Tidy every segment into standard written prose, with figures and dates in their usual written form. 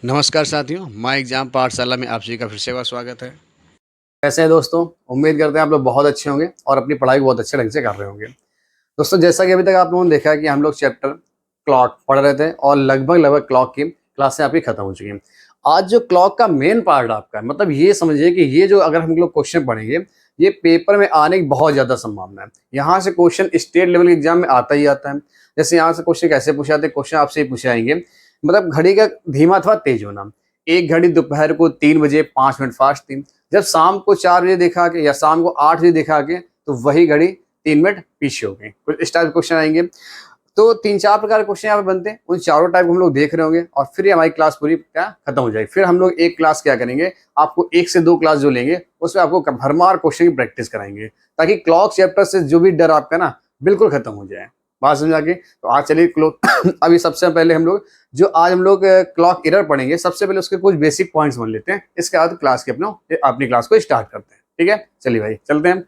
नमस्कार साथियों, my exam पाठशाला में आप सभी का फिर से स्वागत है। कैसे हैं दोस्तों? उम्मीद करते हैं आप लोग बहुत अच्छे होंगे और अपनी पढ़ाई बहुत अच्छे ढंग से कर रहे होंगे। दोस्तों, जैसा कि अभी तक आप लोगों ने देखा है कि हम लोग चैप्टर क्लॉक पढ़ रहे थे और लगभग क्लॉक की क्लासें आपकी खत्म हो चुकी हैं। आज जो क्लॉक का मेन पार्ट आपका है, मतलब ये समझिए कि ये जो अगर हम लोग क्वेश्चन पढ़ेंगे, ये पेपर में आने की बहुत ज़्यादा संभावना है। यहाँ से क्वेश्चन स्टेट लेवल के एग्जाम में आता ही आता है। जैसे यहाँ से क्वेश्चन कैसे पूछे जाते हैं, क्वेश्चन आपसे ये पूछे जाएंगे, मतलब घड़ी का धीमा अथवा तेज होना। एक घड़ी दोपहर को 3 बजे 5 मिनट फास्ट थी, जब शाम को 4 बजे देखा के या शाम को 8 बजे देखा के तो वही घड़ी 3 मिनट पीछे हो गई। कुछ इस टाइप के क्वेश्चन आएंगे। तो 3-4 प्रकार के क्वेश्चन यहाँ पे बनते हैं, उन चारों टाइप को हम लोग देख रहे होंगे और फिर हमारी क्लास पूरी क्या खत्म हो जाएगी। फिर हम लोग एक क्लास क्या करेंगे, आपको 1 से 2 क्लास जो लेंगे उसमें आपको भरमार क्वेश्चन की प्रैक्टिस कराएंगे, ताकि क्लॉक चैप्टर से जो भी डर आपका ना बिल्कुल खत्म हो जाए। बात समझ आ गई? तो आज चलिए अभी सबसे पहले हम लोग क्लॉक एरर पढ़ेंगे, सबसे पहले उसके कुछ बेसिक पॉइंट्स बन लेते हैं। इसके बाद क्लास के अपनी क्लास को स्टार्ट करते हैं। ठीक है, चलिए भाई चलते हैं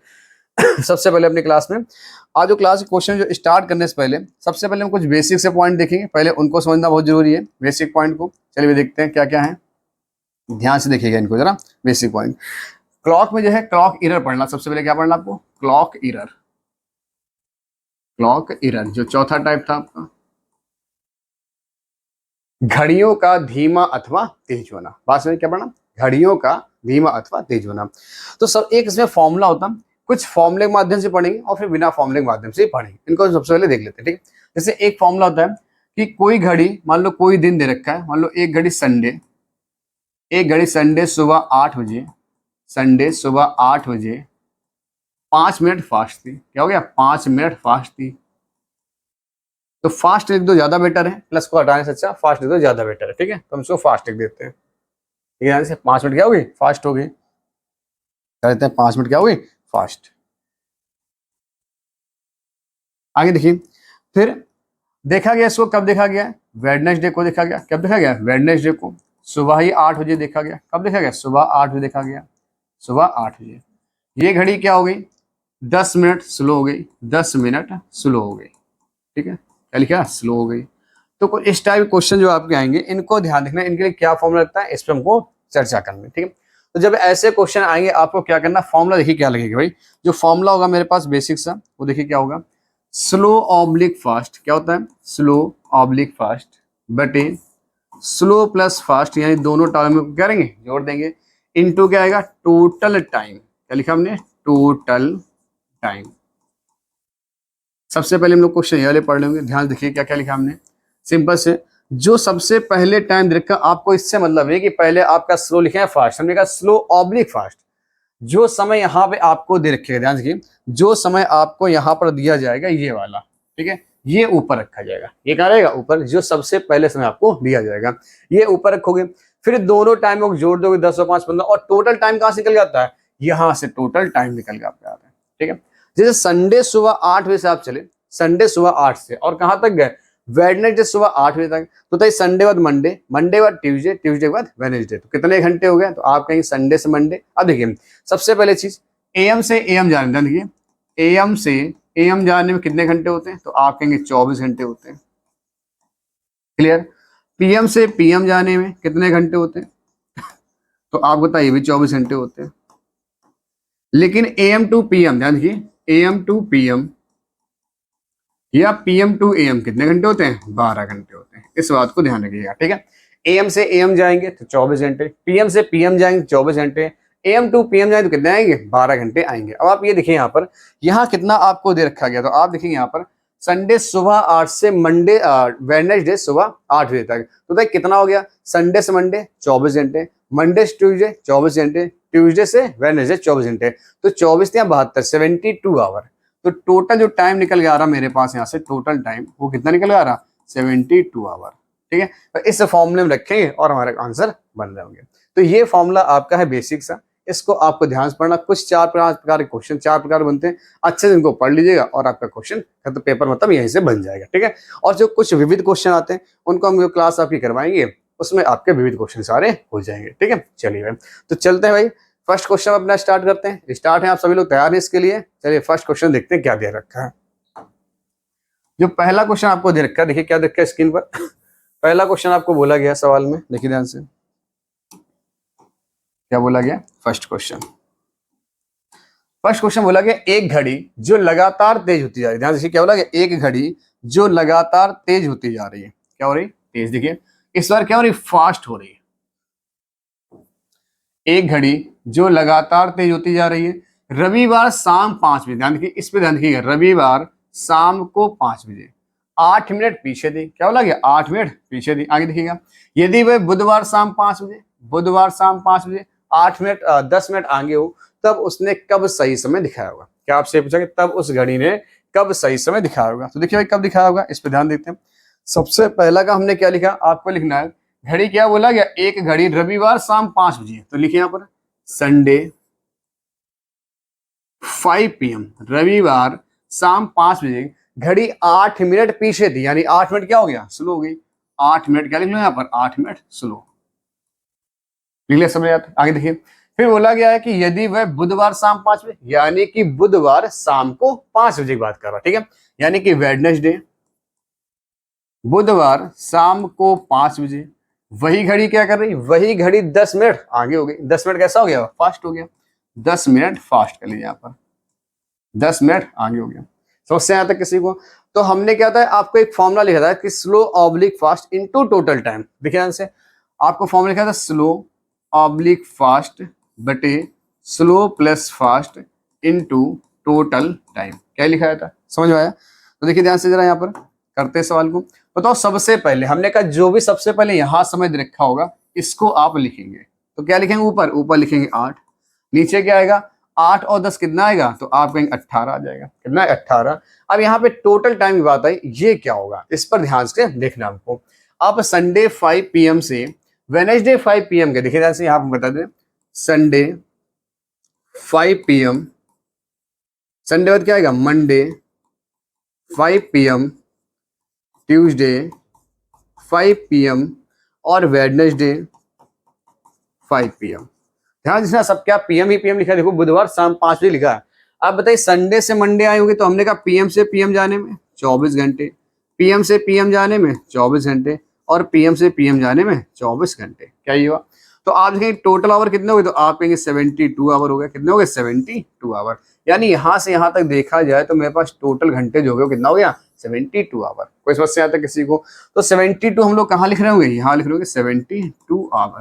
सबसे पहले अपनी क्लास में। आज जो क्लास क्वेश्चन जो स्टार्ट करने से पहले सबसे पहले हम कुछ बेसिक से पॉइंट देखेंगे, पहले उनको समझना बहुत जरूरी है, बेसिक पॉइंट को। चलिए देखते हैं क्या क्या है, ध्यान से देखिएगा इनको जरा। बेसिक पॉइंट क्लॉक में जो है क्लॉक एरर पढ़ना। सबसे पहले क्या पढ़ना आपको? Clock error. क्लॉक एरर जो चौथा टाइप था आपका, घड़ियों का धीमा अथवा तेज होना। बात में क्या पढ़ना? घड़ियों का धीमा अथवा तेज होना। तो सब एक इसमें फॉर्मूला होता है, कुछ फॉर्मूले के माध्यम से पढ़ेंगे और फिर बिना फॉर्मूले के माध्यम से पढ़ेंगे। इनको सबसे पहले देख लेते हैं। ठीक है, जैसे एक फॉर्मूला होता है कि कोई घड़ी, मान लो कोई दिन दे रखा है, मान लो एक घड़ी संडे सुबह 8 बजे, संडे सुबह 8 बजे 5 मिनट फास्ट थी। क्या हो गया? 5 मिनट फास्ट थी। तो फास्ट लिख दो, ज्यादा बेटर है, प्लस को हटाने से अच्छा फास्ट लिख दो ज्यादा बेटर है। ठीक है, तो हम इसको फास्ट लिख देते हैं। ठीक है, 5 मिनट क्या हो गई? फास्ट हो गई। कहते हैं 5 मिनट क्या हो गई? फास्ट। आगे देखिए, फिर देखा गया इसको कब देखा गया? वेडनेसडे को देखा गया। कब देखा गया? वेडनेसडे को सुबह ही 8 बजे देखा गया। कब देखा गया? सुबह 8 बजे देखा गया, सुबह 8 बजे। ये घड़ी क्या हो गई? 10 मिनट स्लो हो गई, 10 मिनट स्लो हो गई। ठीक है, क्या लिखा? स्लो हो गई। तो कुछ इस टाइप क्वेश्चन जो आपके आएंगे, इनको ध्यान रखना, इनके लिए क्या फॉर्मूला लगता है इस पर हमको चर्चा करनी है। ठीक है, तो जब ऐसे क्वेश्चन आएंगे आपको क्या करना? फॉर्मूला देखिए क्या लगेगा भाई। जो फॉर्मूला होगा मेरे पास बेसिक सा, वो देखिए क्या होगा। Slow oblique fast. क्या होता है? स्लो ऑब्लिक फास्ट बटे स्लो प्लस फास्ट, यानी दोनों टर्म को क्या करेंगे? जोड़ देंगे। इनटू क्या आएगा? Total time. क्या लिखा हमने? Total time. सबसे पहले हम लोग क्वेश्चन ये वाले पढ़ लेंगे, ध्यान देखिए क्या क्या लिखा हमने। सिंपल से, जो सबसे पहले टाइम दे रखा, आपको इससे मतलब है कि पहले आपका स्लो लिखे हैं फास्ट, हमने कहा स्लो ऑब्लिक फास्ट। जो समय यहाँ पे आपको दे रखेगा, ध्यान देखिए, जो समय आपको यहाँ पर दिया जाएगा ये वाला, ठीक है, ये ऊपर रखा जाएगा। ये क्या रहेगा? ऊपर। जो सबसे पहले समय आपको दिया जाएगा ये ऊपर रखोगे। फिर दोनों टाइम को जोड़ दोगे, 10 और 5 15, और टोटल टाइम कहाँ से निकल जाता है? यहाँ से टोटल टाइम निकल के आता है। ठीक है, जैसे संडे सुबह 8 बजे से आप चले, संडे सुबह 8 से और कहाँ तक गए? वेडनेसडे सुबह 8 बजे तक। तो तय संडे बाद मंडे, मंडे बाद ट्यूसडे, ट्यूसडे के बाद वेडनेसडे। तो कितने घंटे हो गए? तो आप कहेंगे संडे से मंडे। अब देखिए, सबसे पहले चीज एएम से एएम जाने, देखिए एएम से एएम जाने में कितने घंटे होते हैं? तो आप कहेंगे 24 घंटे होते हैं। क्लियर? पीएम से पीएम जाने में कितने घंटे होते हैं? तो आप बताइए भी 24 घंटे होते हैं। लेकिन एएम टू पीएम, ध्यान देखिए, एएम टू पीएम या पीएम टू एएम कितने घंटे होते हैं? 12 घंटे होते हैं। इस बात को ध्यान रखिएगा। ठीक है, एएम से एएम जाएंगे तो 24 घंटे, पीएम से पीएम जाएंगे 24 घंटे, एएम टू पीएम जाएंगे तो कितने आएंगे? 12 घंटे आएंगे। अब आप ये देखिए यहाँ पर, यहाँ कितना आपको दे रखा गया, तो आप देखिए यहाँ पर संडे सुबह 8 से मंडे वेडनेसडे सुबह 8 बजे तक। तो देखिए कितना हो गया? संडे से मंडे 24 घंटे, मंडे से ट्यूसडे 24 घंटे, ट्यूसडे से वेडनेसडे 24 घंटे। तो 24 या 72, 72 आवर। तो टोटल जो टाइम निकल के आ रहा मेरे पास यहाँ से, टोटल टाइम वो कितना निकल के आ रहा? 72 आवर। ठीक है, तो इस फॉर्मूले में रखेंगे और हमारे आंसर बन जाएंगे। तो ये फॉर्मूला आपका है बेसिक सा, इसको आपको ध्यान से पढ़ना। कुछ 4 प्रकार के क्वेश्चन, 4 प्रकार बनते हैं, अच्छे से इनको पढ़ लीजिएगा और आपका क्वेश्चन तो पेपर मतलब यहीं से बन जाएगा। ठीक है, और जो कुछ विविध क्वेश्चन आते हैं उनको हम जो क्लास आपकी करवाएंगे उसमें आपके विविध क्वेश्चन सारे हो जाएंगे। ठीक है, चलिए भाई, तो चलते हैं भाई फर्स्ट क्वेश्चन अपना स्टार्ट करते हैं। स्टार्ट है, आप सभी लोग तैयार हैं इसके लिए? चलिए फर्स्ट क्वेश्चन देखते हैं क्या दे रखा है। जो पहला क्वेश्चन आपको दे रखा है, देखिए क्या दे रखा है स्क्रीन पर। पहला क्वेश्चन आपको बोला गया सवाल में, देखिए ध्यान से क्या बोला गया। फर्स्ट क्वेश्चन बोला गया एक घड़ी जो लगातार तेज होती जा रही है। ध्यान से क्या बोला गया, एक घड़ी जो लगातार तेज होती जा रही है। क्या हो रही? तेज। देखिए इस बार क्या हो रही? फास्ट हो रही है। एक घड़ी जो लगातार तेज होती जा रही है। रविवार शाम 5 बजे, ध्यान देखिए इस पे ध्यान देखिएगा, रविवार शाम को 5 बजे 8 मिनट पीछे दी। क्या बोला गया? 8 मिनट पीछे दी। आगे देखिएगा, यदि वह बुधवार शाम 5 बजे, बुधवार शाम 5 बजे 8 मिनट 10 मिनट आगे हो, तब उसने कब सही समय दिखाया होगा। क्या आपसे पूछा कि तब उस घड़ी ने कब सही समय दिखाया होगा। तो देखिए भाई कब दिखाया होगा, इस पर ध्यान देते हैं। सबसे पहला का हमने क्या लिखा, आपको लिखना है घड़ी। क्या बोला गया? एक घड़ी रविवार शाम 5 बजे। तो लिखिए यहां पर संडे 5 PM, रविवार शाम 5 बजे घड़ी 8 मिनट पीछे थी, यानी 8 मिनट क्या हो गया? स्लो हो गई। 8 मिनट क्या लिख लो यहाँ पर? 8 मिनट स्लो। लिख लिया, समझ आता? आगे देखिए, फिर बोला गया है कि यदि वह बुधवार शाम 5 बजे, यानी कि बुधवार शाम को 5 बजे की बात कर रहा है, ठीक है, यानी कि वेडनेसडे बुधवार शाम को 5 बजे वही घड़ी क्या कर रही? वही घड़ी 10 मिनट आगे हो गई। 10 मिनट कैसा हो गया? फास्ट हो गया। 10 मिनट फास्ट कर लीजिए यहाँ पर, 10 मिनट आगे हो गया। समस्या यहाँ तक किसी को? तो हमने क्या था, आपको एक फॉर्मूला लिखा था कि slow oblique fast into total time. देखिए ध्यान से, आपको फॉर्मूला लिखा था स्लो ऑब्लिक फास्ट बटे slow plus fast into total time. क्या लिखा था, समझ में आया? तो देखिए ध्यान से जरा यहाँ पर करते हैं सवाल को। बताओ सबसे पहले हमने कहा जो भी सबसे पहले यहां समय रखा होगा इसको आप लिखेंगे। तो क्या लिखेंगे? ऊपर लिखेंगे 8, नीचे क्या आएगा? 8 और 10 कितना आएगा? तो आप कहेंगे 18 आ जाएगा। कितना है? 18। अब यहाँ पे टोटल टाइम की बात आई, ये क्या होगा इस पर ध्यान से देखना हमको। आप संडे 5 PM से वेनेसडे 5 PM के, देखिए ध्यान से यहाँ पर बता दें, संडे 5 PM, संडे बाद क्या आएगा? मंडे 5 PM, ट्यूसडे 5 PM और वेडनेसडे 5 PM। ध्यान देना, सब क्या PM ही PM लिखा है। देखो बुधवार शाम 5 बजे लिखा है। अब बताइए संडे से मंडे आए होंगे, तो हमने कहा PM से PM जाने में 24 घंटे, PM से PM जाने में 24 घंटे और PM से PM जाने में 24 घंटे। क्या ये हुआ? तो आप देखेंगे टोटल आवर कितने हो गए? तो आप कहेंगे 72 आवर हो गए। कितने हो गए? 72 आवर। यानी यहां से यहां तक देखा जाए तो मेरे पास टोटल घंटे जो हो गए कितना हो गया? 72 आवर। कोई समस्या आता है किसी को? तो 72 हम लोग कहाँ लिख रहे होंगे? यहाँ लिख रहे होंगे 72 आवर।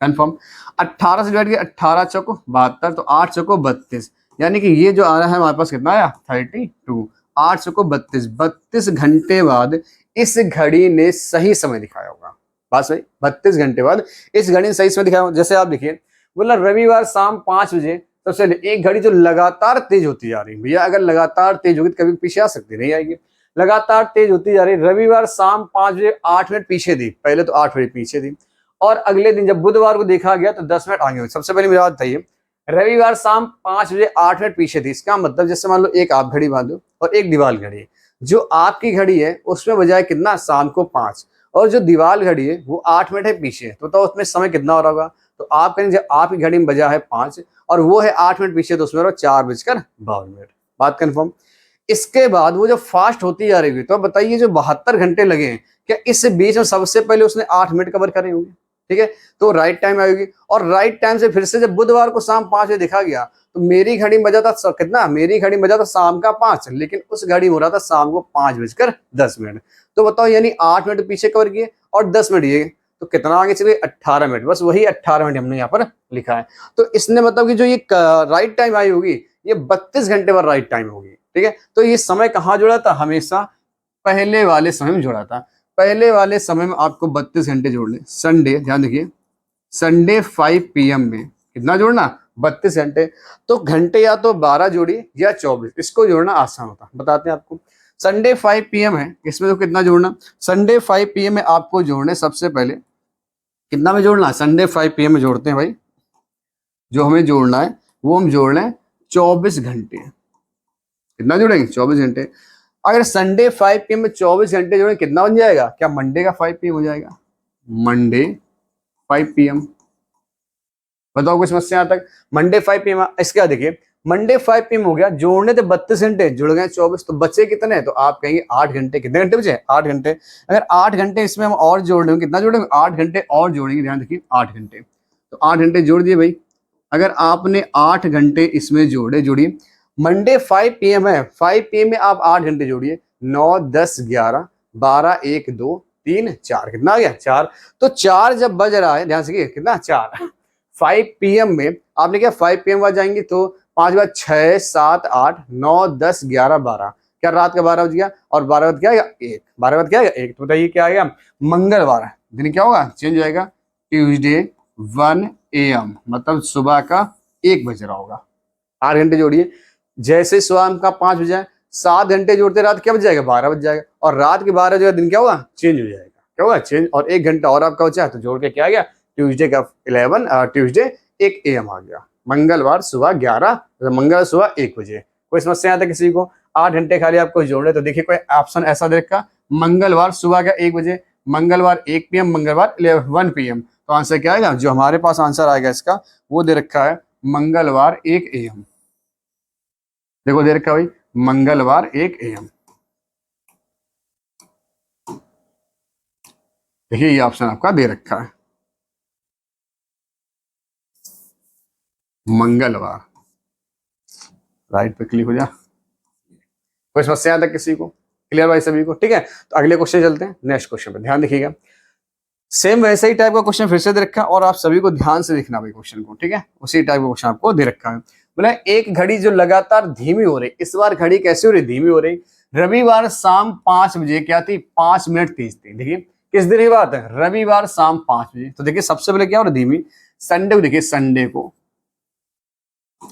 कंफर्म। 18 से डिवाइड किया, 18 चौको 72, तो 8 चौको 32, यानी कि ये जो आ रहा है हमारे पास कितना आया? 32। 8 चौको 32, 32 घंटे बाद इस घड़ी ने सही समय दिखाया होगा। बात सही, 32 घंटे बाद इस घड़ी ने सही समय दिखाया होगा। जैसे आप देखिए, बोला रविवार शाम 5 बजे, सबसे एक घड़ी जो लगातार तेज होती जा रही है। भैया अगर लगातार तेज होगी तो कभी पीछे आ सकती नहीं आएगी। लगातार तेज होती जा रही है। रविवार शाम 5 बजे 8 मिनट पीछे दी, पहले तो 8 मिनट पीछे दी, और अगले दिन जब बुधवार को देखा गया तो 10 मिनट आगे हुए। सबसे पहले मेरी बात बताइए, रविवार शाम 5 बजे 8 मिनट पीछे थी, इसका मतलब जैसे मान लो एक आप घड़ी बांधो और एक दीवार घड़ी, जो आपकी घड़ी है उसमें बजाय कितना? शाम को 5, और जो दीवार घड़ी है वो 8 मिनट है पीछे, तो बताओ उसमें समय कितना हो रहा होगा? तो आप कहेंगे जब आपकी घड़ी में बजा है 5 और वो है 8 मिनट पीछे, तो उसमें 4:52। बात कंफर्म। इसके बाद वो जो फास्ट होती जा रही है, तो बताइए जो 72 घंटे लगे हैं, क्या इस बीच में सबसे पहले उसने 8 मिनट कवर करे होंगे? ठीक है, तो राइट टाइम आएगी। और राइट टाइम से फिर से जब बुधवार को शाम 5 बजे देखा गया, तो मेरी घड़ी में बजा था कितना? मेरी घड़ी में बजा था शाम का 5, लेकिन उस घड़ी में हो रहा था शाम को 5:10। तो बताओ, यानी 8 मिनट पीछे कवर किए और 10 मिनट ये, तो कितना आगे चले? 18 मिनट। बस वही 18 मिनट हमने यहाँ पर लिखा है। तो इसने मतलब कि जो ये राइट टाइम आई होगी, ये 32 घंटे पर राइट टाइम होगी। ठीक है, तो ये समय कहाँ जुड़ा था? हमेशा पहले वाले समय में जुड़ा था। पहले वाले समय में आपको 32 घंटे जोड़ने। संडे, ध्यान देखिए, संडे 5 PM में कितना जोड़ना? 32 घंटे। तो घंटे या तो 12 जोड़िए या 24, इसको जोड़ना आसान होता। बताते हैं आपको। संडे 5 PM है, इसमें तो कितना जोड़ना? संडे 5 PM में आपको जोड़ने, सबसे पहले कितना में जोड़ना? संडे 5 PM में जोड़ते हैं भाई, जो हमें जोड़ना है वो हम जोड़ रहे हैं 24 घंटे। कितना जोड़ेंगे? 24 घंटे। अगर संडे 5 PM में 24 घंटे जोड़े, कितना बन जाएगा? क्या मंडे का 5 PM हो जाएगा? Monday 5 PM। बताओ कोई समस्या यहाँ तक? मंडे 5 PM, इसके बाद देखिए मंडे 5 PM हो गया, जोड़ने थे 32 घंटे, जुड़ गए 24, तो बचे कितने? तो आप कहेंगे 8 घंटे। कितने घंटे बचे? 8 घंटे। अगर 8 घंटे इसमें हम और जोड़ लेंगे, कितना जोड़ेंगे? 8 घंटे और जोड़ेंगे, ध्यान रखिए 8 घंटे। तो 8 घंटे जोड़ दिए भाई। अगर आपने 8 घंटे इसमें जोड़िए, मंडे 5 PM है, 5 PM में आप 8 घंटे जोड़िए, 9, 10, 11, 12, 1, 2, 3, 4, कितना आ गया? 4। तो 4 जब बज रहा है, ध्यान से कितना? 4। 5 PM में आपने क्या 5 PM बाद जाएंगे तो 5 बाद 6, 7, 8, 9, 10, 11, 12, क्या रात का 12 बज गया? और 12 बाद क्या आएगा? 1। 12 बाद क्या आएगा? 1। तो बताइए क्या आएगा? मंगलवार दिन क्या होगा? चेंज हो जाएगा, ट्यूसडे 1 AM, मतलब सुबह का 1 बज रहा होगा। 8 घंटे जोड़िए, जैसे शाम का 5 बज जाए, 7 घंटे जोड़ते रात क्या बज जाएगा? 12 बज जाएगा। और रात के 12 बजे दिन क्या होगा? चेंज हो जाएगा। क्या होगा? चेंज। और 1 घंटा और आपका बचा है, तो जोड़ के क्या आ गया? ट्यूसडे का 11, ट्यूसडे 1 AM आ गया। मंगलवार सुबह 11, मंगल सुबह 1 बजे। कोई समस्या आता किसी को? 8 घंटे खाली आपको जोड़ने, तो देखिए कोई ऑप्शन ऐसा दे रखा, मंगलवार सुबह का 1 बजे, मंगलवार 1 PM, मंगलवार 1 PM। तो आंसर क्या आएगा? जो हमारे पास आंसर आएगा इसका, वो दे रखा है मंगलवार 1 AM। देखो दे रखा भाई, मंगलवार 1 AM। देखिए ये ऑप्शन आपका दे रखा है, मंगलवार। राइट पे क्लिक हो जा। कोई समस्या आता किसी को? क्लियर भाई सभी को? ठीक है, तो अगले क्वेश्चन चलते हैं, नेक्स्ट क्वेश्चन पे ध्यान देखिएगा। सेम वैसा ही टाइप का क्वेश्चन फिर से दे रखा है, और आप सभी को ध्यान से देखना भाई क्वेश्चन को, ठीक है? उसी टाइप का क्वेश्चन आपको दे रखा है। बोला एक घड़ी जो लगातार धीमी हो रही, इस बार घड़ी कैसे हो रही? धीमी हो रही। रविवार शाम 5 बजे क्या थी? 5 मिनट तेज थी। देखिए किस दिन की बात है? रविवार शाम 5 बजे। तो देखिए सबसे पहले क्या हो रहा है? धीमी। संडे को देखिए, संडे को,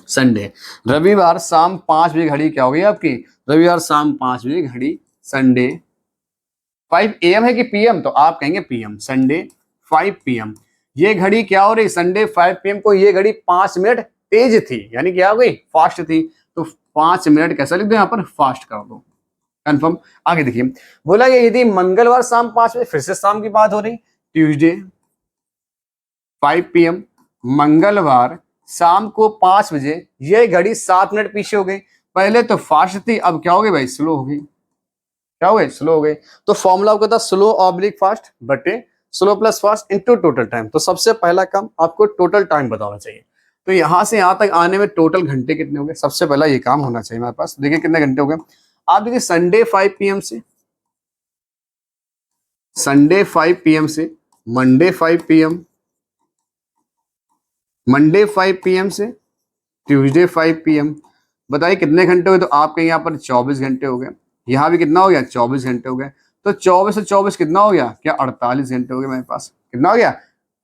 संडे, रविवार शाम 5 बजे घड़ी क्या हो गई आपकी? रविवार शाम 5 बजे घड़ी, संडे 5 AM है कि PM? तो आप कहेंगे PM, संडे 5 PM। ये घड़ी क्या हो रही? संडे 5 PM को ये घड़ी 5 मिनट तेज थी, यानी क्या हो गई? फास्ट थी। तो 5 मिनट कैसा लिख दो यहाँ पर? फास्ट कर दो, कंफर्म। आगे देखिए, बोला कि यदि मंगलवार शाम 5 बजे, फिर से शाम की बात हो रही, ट्यूसडे 5 PM, मंगलवार शाम को 5 बजे, ये घड़ी 7 मिनट पीछे हो गई। पहले तो फास्ट थी, अब क्या हो गई भाई? स्लो हो गई। क्या हो गई? स्लो हो गई। तो फॉर्मूला आपको था स्लो ऑब्लिक फास्ट बटे slow plus fast into total time. तो सबसे पहला काम आपको टोटल टाइम बताना चाहिए। तो यहां से यहां तक आने में टोटल घंटे कितने हो गए? सबसे पहला ये काम होना चाहिए हमारे पास। देखिए कितने घंटे हो गए। आप देखिए संडे 5 PM से, संडे 5 PM से मंडे 5 PM, मंडे 5 PM से ट्यूसडे 5 PM। बताइए कितने घंटे हुए? तो आपके यहाँ पर 24 घंटे हो गए। यहाँ भी कितना हो गया? 24 घंटे हो गए। तो 24 से 24 कितना हो गया? क्या 48 घंटे हो गए मेरे पास? कितना हो गया?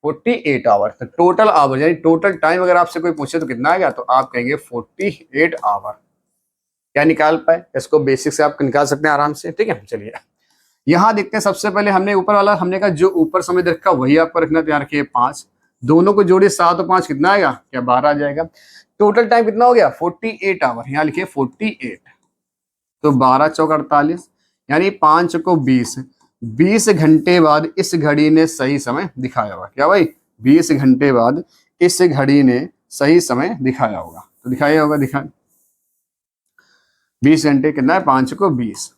48 आवर। तो टोटल आवर यानी टोटल टाइम अगर आपसे कोई पूछे तो कितना आ गया? तो आप कहेंगे 48 आवर। क्या निकाल पाए? इसको बेसिक से आप निकाल सकते हैं आराम से, ठीक है? चलिए यहाँ देखते हैं। सबसे पहले हमने ऊपर वाला, हमने कहा जो ऊपर समय रखा वही आपको रखना, तैयार रखिए 5। दोनों को जोड़िए 7 और 5 कितना आएगा? क्या 12 आ जाएगा। टोटल टाइम कितना हो गया? 48 आवर। यहाँ लिखिए 48। तो 12 चौक 48, यानी 5 चौको 20। 20 घंटे बाद इस घड़ी ने सही समय दिखाया होगा। क्या भाई? 20 घंटे बाद इस घड़ी ने सही समय दिखाया होगा। तो दिखाया होगा, दिखा 20 घंटे कितना है? 5 चौको 20।